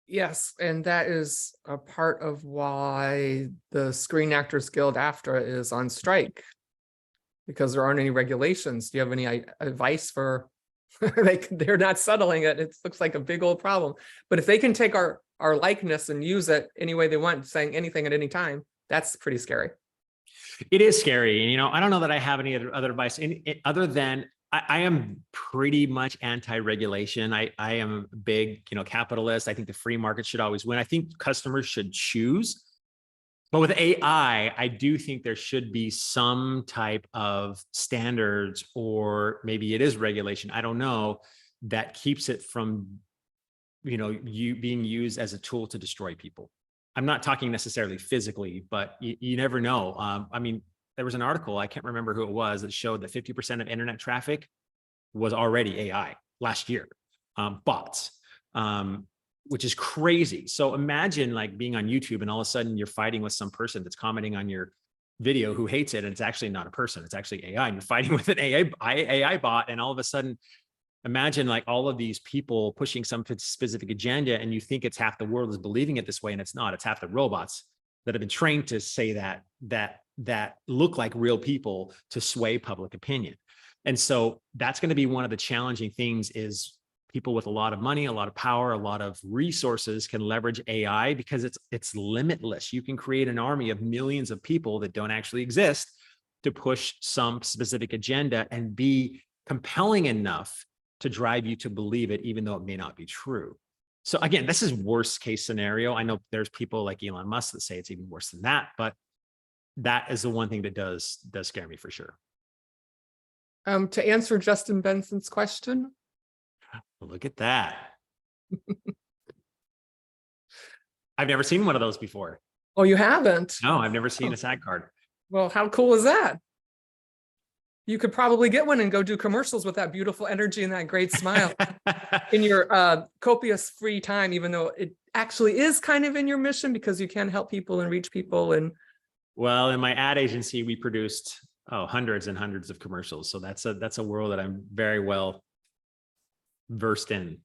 Yes, and that is a part of why the Screen Actors Guild AFTRA is on strike, because there aren't any regulations. Do you have any advice for they're not settling it? It looks like a big old problem. But if they can take our likeness and use it any way they want, saying anything at any time, that's pretty scary. It is scary. And, I don't know that I have any other advice other than I am pretty much anti-regulation. I am a big, capitalist. I think the free market should always win. I think customers should choose. But with AI, I do think there should be some type of standards, or maybe it is regulation, I don't know, that keeps it from, you being used as a tool to destroy people. I'm not talking necessarily physically, but you never know. I mean, there was an article, I can't remember who it was, that showed that 50% of internet traffic was already AI last year, bots, which is crazy. So imagine like being on YouTube and all of a sudden you're fighting with some person that's commenting on your video who hates it, and it's actually not a person, it's actually AI, and you're fighting with an AI bot, and all of a sudden, imagine like all of these people pushing some specific agenda, and you think it's half the world is believing it this way, and it's not. It's half the robots that have been trained to say that look like real people to sway public opinion. And so that's going to be one of the challenging things, is people with a lot of money, a lot of power, a lot of resources can leverage AI, because it's limitless. You can create an army of millions of people that don't actually exist to push some specific agenda and be compelling enough to drive you to believe it, even though it may not be true. So again, this is worst case scenario. I know there's people like Elon Musk that say it's even worse than that, but that is the one thing that does scare me for sure. To answer Justin Benson's question. Look at that. I've never seen one of those before. Oh, you haven't? No, I've never seen a SAG card. Well, how cool is that? You could probably get one and go do commercials with that beautiful energy and that great smile in your copious free time, even though it actually is kind of in your mission, because you can help people and reach people. And well, in my ad agency, we produced hundreds and hundreds of commercials. So that's a world that I'm very well versed in.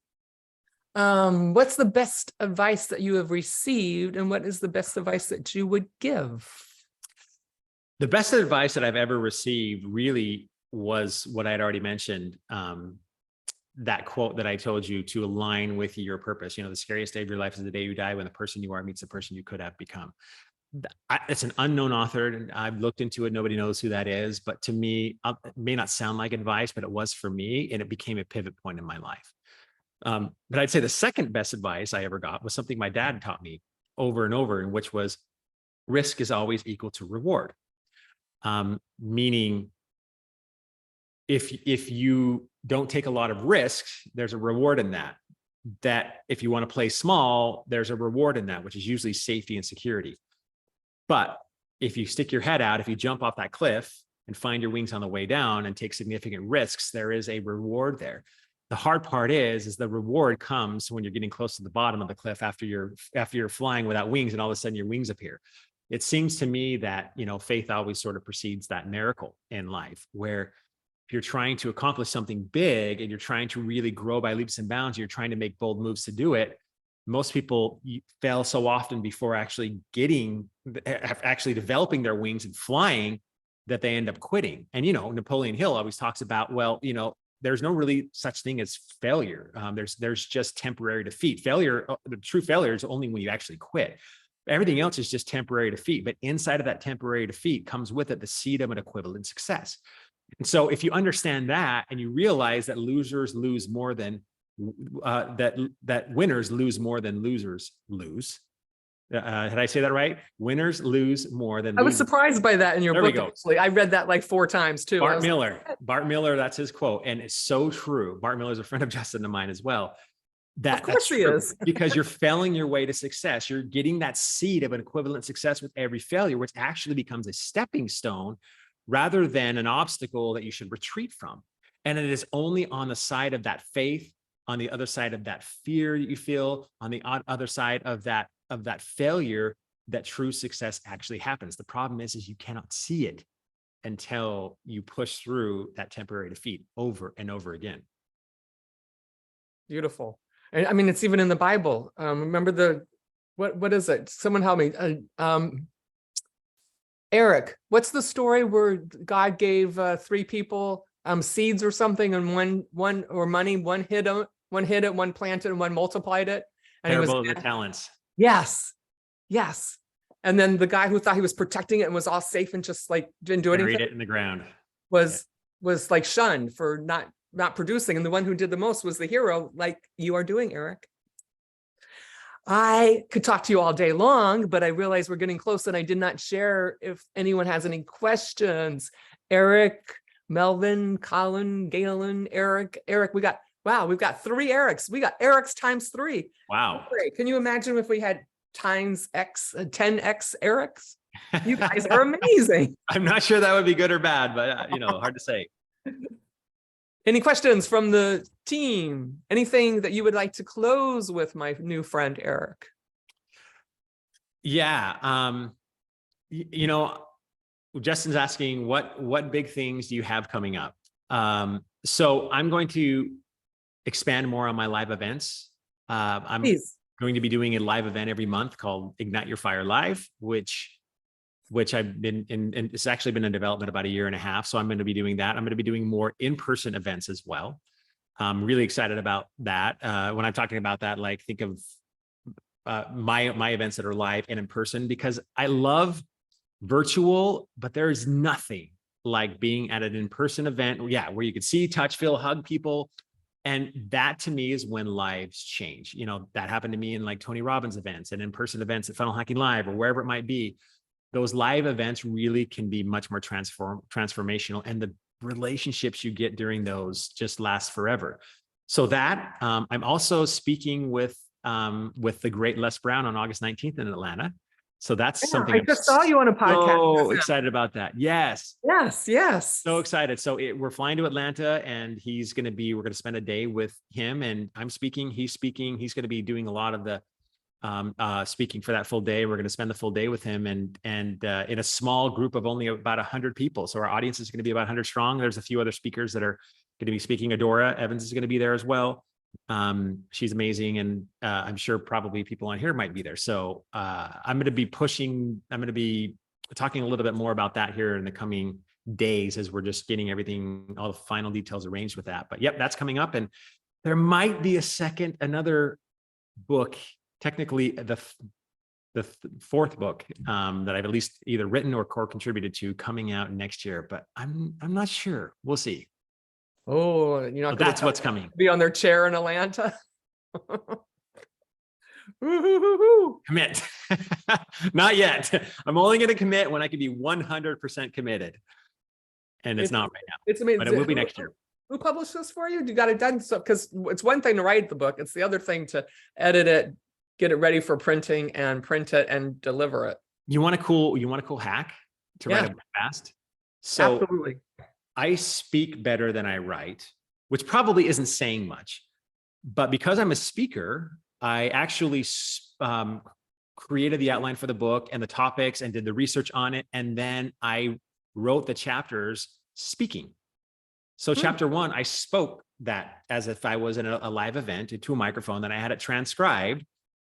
What's the best advice that you have received, and what is the best advice that you would give? The best advice that I've ever received really was what I had already mentioned. That quote that I told you, to align with your purpose. You know, the scariest day of your life is the day you die, when the person you are meets the person you could have become. It's an unknown author, and I've looked into it. Nobody knows who that is, but to me, it may not sound like advice, but it was for me, and it became a pivot point in my life. But I'd say the second best advice I ever got was something my dad taught me over and over, and which was, risk is always equal to reward. Meaning, if you don't take a lot of risks, there's a reward in that. That if you want to play small, there's a reward in that, which is usually safety and security. But if you stick your head out, if you jump off that cliff and find your wings on the way down and take significant risks, there is a reward there. The hard part is the reward comes when you're getting close to the bottom of the cliff, after you're flying without wings, and all of a sudden your wings appear. It seems to me that, you know, faith always sort of precedes that miracle in life, where if you're trying to accomplish something big and you're trying to really grow by leaps and bounds, you're trying to make bold moves to do it. Most people fail so often before actually developing their wings and flying, that they end up quitting. And, you know, Napoleon Hill always talks about, well, you know, there's no really such thing as failure. There's just temporary defeat. Failure, the true failure is only when you actually quit. Everything else is just temporary defeat. But inside of that temporary defeat comes with it the seed of an equivalent success. And so if you understand that, and you realize that losers lose more than that winners lose more than losers lose. Did I say that right? Winners lose more than losers. I was surprised by that in your There book. we go. Actually, I read that like 4 times too. Bart Miller, that's his quote. And it's so true. Bart Miller is a friend of Justin and mine as well. Of course he is. Because you're failing your way to success. You're getting that seed of an equivalent success with every failure, which actually becomes a stepping stone rather than an obstacle that you should retreat from. And it is only on the side of that faith, on the other side of that fear that you feel, on the other side of that failure, that true success actually happens. The problem is you cannot see it until you push through that temporary defeat over and over again. Beautiful. And I mean, it's even in the Bible. Remember what is it? Someone help me. Erik, what's the story where God gave 3 people seeds or something, and one or money, one hid it, one planted, and one multiplied it. And Parable of the talents. Yes. And then the guy who thought he was protecting it and was all safe and just like didn't do anything, Buried it in the ground, was like shunned for not producing. And the one who did the most was the hero, like you are doing, Erik. I could talk to you all day long, but I realize we're getting close, and I did not share if anyone has any questions. Erik, Melvin, Colin, Galen, Erik, we've got 3 Eriks. We got Eriks times 3. Wow. Great. Can you imagine if we had times X, 10X Eriks? You guys are amazing. I'm not sure that would be good or bad, but hard to say. Any questions from the team? Anything that you would like to close with, my new friend, Erik? Yeah. Justin's asking what big things do you have coming up? So I'm going to expand more on my live events. I'm going to be doing a live event every month called Ignite Your Fire Live, which I've been in, and it's actually been in development about 1.5 years. So I'm going to be doing that. I'm going to be doing more in-person events as well. I'm really excited about that. When I'm talking about that, like, think of my events that are live and in person, because I love virtual, but there is nothing like being at an in-person event, where you could see, touch, feel, hug people. And that to me is when lives change. That happened to me in like Tony Robbins events and in-person events at Funnel Hacking Live or wherever it might be. Those live events really can be much more transformational, and the relationships you get during those just last forever. So that I'm also speaking with the great Les Brown on August 19th in Atlanta. So that's something I just saw you on a podcast. So excited about that. Yes. So excited. So we're flying to Atlanta, and we're going to spend a day with him, and I'm speaking, he's speaking. He's going to be doing a lot of the speaking for that full day. We're going to spend the full day with him, and in a small group of only about 100 people. So our audience is going to be about 100 strong. There's a few other speakers that are going to be speaking. Adora Evans is going to be there as well. She's amazing. And I'm sure probably people on here might be there. So I'm going to be talking a little bit more about that here in the coming days as we're just getting everything, all the final details arranged with that. But yep, that's coming up. And there might be another book, technically the fourth book that I've at least either written or contributed to coming out next year, but I'm not sure. We'll see. Oh, you're not But gonna that's what's coming. be on their chair in Atlanta. Woo-hoo-hoo-hoo. Commit. Not yet. I'm only going to commit when I can be 100% committed. And it's not right now, It's amazing. but it will be next year. Who published this for you? You got it done. So, because it's one thing to write the book, it's the other thing to edit it, get it ready for printing, and print it and deliver it. You want a cool hack to write a book fast? So absolutely. I speak better than I write, which probably isn't saying much, but because I'm a speaker, I actually created the outline for the book and the topics and did the research on it. And then I wrote the chapters speaking. So chapter 1, I spoke that as if I was in a live event into a microphone, then I had it transcribed.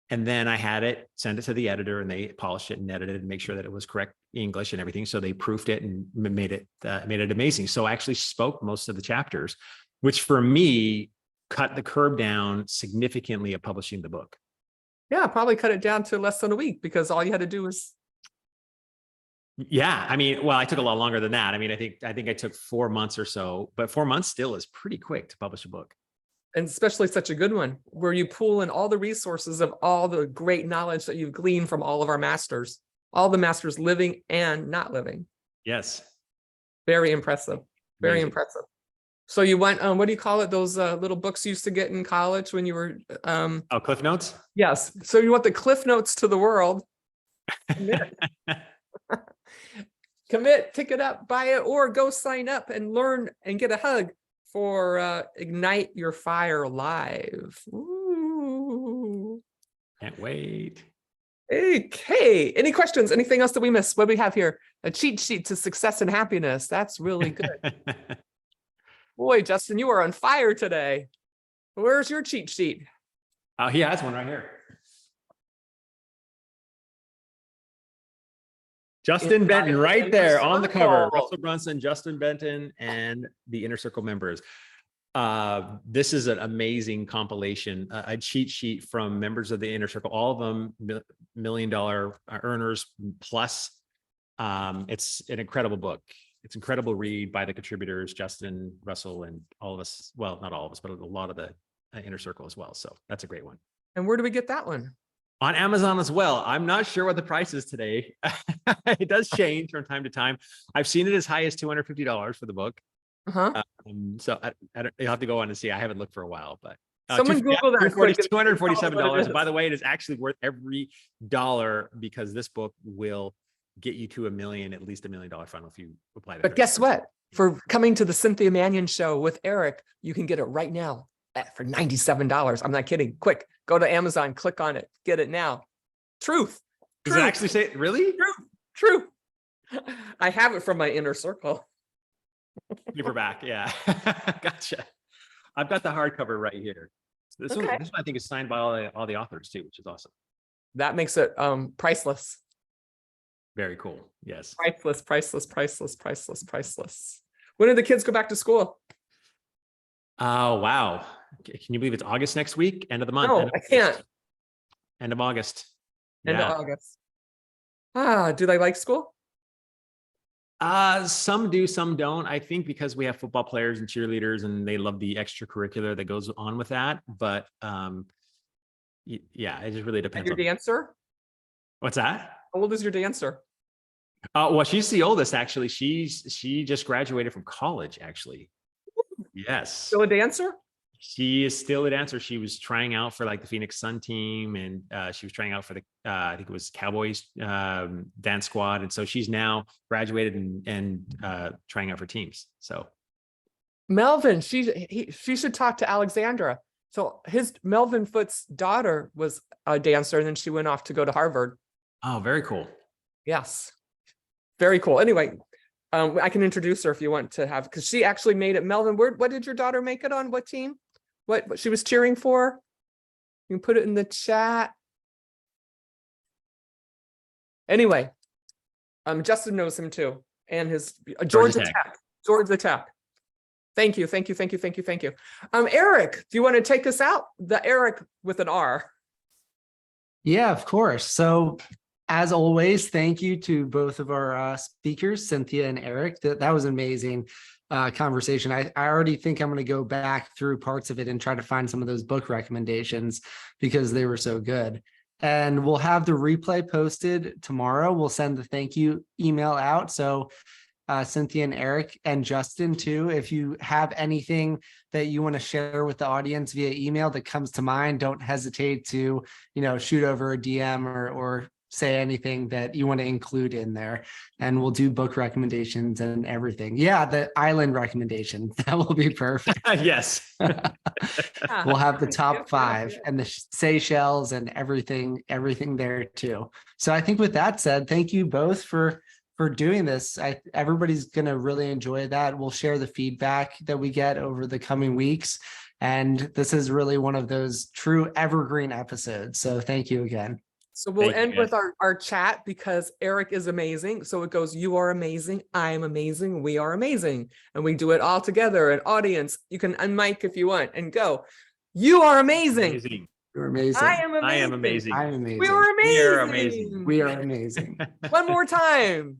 And then I had it, send it to the editor, and they polished it and edited it and make sure that it was correct English and everything. So they proofed it and made it amazing. So I actually spoke most of the chapters, which for me cut the curb down significantly of publishing the book. Yeah, probably cut it down to less than a week because all you had to do was. Yeah, I mean, well, I took a lot longer than that. I mean, I think I took 4 months or so, but 4 months still is pretty quick to publish a book. And especially such a good one where you pull in all the resources of all the great knowledge that you've gleaned from all of our masters, all the masters living and not living. Yes. Very impressive. Very Amazing. impressive. So you went, what do you call it? Those little books you used to get in college when you were. Oh, Cliff Notes? Yes. So you want the Cliff Notes to the world. Commit. Commit, pick it up, buy it, or go sign up and learn and get a hug for Ignite Your Fire Live. Ooh. Can't wait. Okay. Any questions? Anything else that we missed? What do we have here? A cheat sheet to success and happiness. That's really good. Boy, Justin, you are on fire today. Where's your cheat sheet? Oh, he has one right here. Justin Benton right there on the cover. Russell Brunson, Justin Benton, and the Inner Circle members. This is an amazing compilation, a cheat sheet from members of the Inner Circle, all of them $1 million earners plus. It's an incredible book. It's an incredible read by the contributors, Justin, Russell, and all of us. Well, not all of us, but a lot of the Inner Circle as well. So that's a great one. And where do we get that one? On Amazon as well. I'm not sure what the price is today. It does change from time to time. I've seen it as high as $250 for the book. So you'll have to go on and see. I haven't looked for a while, but someone Google that. $247. By the way, it is actually worth every dollar because this book will get you to $1 million, at least $1 million funnel if you apply that. But guess what? For coming to the Cynthia Manion show with Erik, you can get it right now for $97. I'm not kidding. Quick, go to Amazon, click on it, get it now. Truth. Does it actually say really? True. I have it from my Inner Circle. Paperback, yeah. Gotcha. I've got the hardcover right here. So this one I think is signed by all the authors too, which is awesome. That makes it priceless. Very cool. Yes. Priceless. When do the kids go back to school? Oh, wow. Can you believe it's August next week? End of the month? No, I can't. End of August. End of August. Do they like school? Some do, some don't. I think because we have football players and cheerleaders and they love the extracurricular that goes on with that. But yeah, it just really depends. And your dancer? What's that? How old is your dancer? Well, she's the oldest actually. She just graduated from college actually. Yes. Still a dancer? She is still a dancer. She was trying out for like the Phoenix Sun team, and she was trying out for the I think it was Cowboys dance squad, and so she's now graduated and trying out for teams. So Melvin, she should talk to Alexandra. So Melvin Foot's daughter was a dancer, and then she went off to go to Harvard. Oh, very cool. Yes, very cool. Anyway, I can introduce her if you want to have, because she actually made it. Melvin, what did your daughter make it on? What team? what she was cheering for? You can put it in the chat. Anyway, Justin knows him too, and his Georgia Tech. Georgia Tech. Thank you, thank you, thank you, thank you, thank you. Erik, do you want to take us out? The Erik with an R. Yeah, of course. So as always, thank you to both of our speakers, Cynthia and Erik. That was an amazing conversation. I already think I'm going to go back through parts of it and try to find some of those book recommendations because they were so good. And we'll have the replay posted tomorrow. We'll send the thank you email out. So Cynthia and Erik and Justin too, if you have anything that you want to share with the audience via email that comes to mind, don't hesitate to, shoot over a DM or say anything that you want to include in there, and we'll do book recommendations and everything. Yeah, the island recommendation, that will be perfect. Yes. We'll have the top 5 and the Seychelles and everything there too. So I think with that said, thank you both for doing this. Everybody's going to really enjoy that. We'll share the feedback that we get over the coming weeks. And this is really one of those true evergreen episodes. So thank you again. So we'll end with our chat because Erik is amazing. So it goes, you are amazing, I am amazing, we are amazing. And we do it all together. An audience, you can unmic if you want and go, you are amazing. You're amazing. I am amazing. I am amazing. I'm amazing. We are amazing. We are amazing. We are amazing. One more time.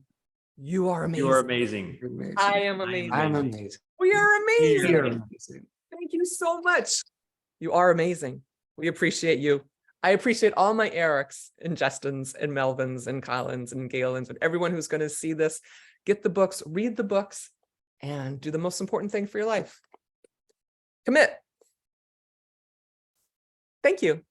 You are amazing. You are amazing. You're amazing. I am amazing. I'm amazing. We are amazing. We are amazing. Thank you so much. You are amazing. We appreciate you. I appreciate all my Eriks and Justins and Melvins and Collins and Galens and everyone who's going to see this. Get the books, read the books, and do the most important thing for your life. Commit. Thank you.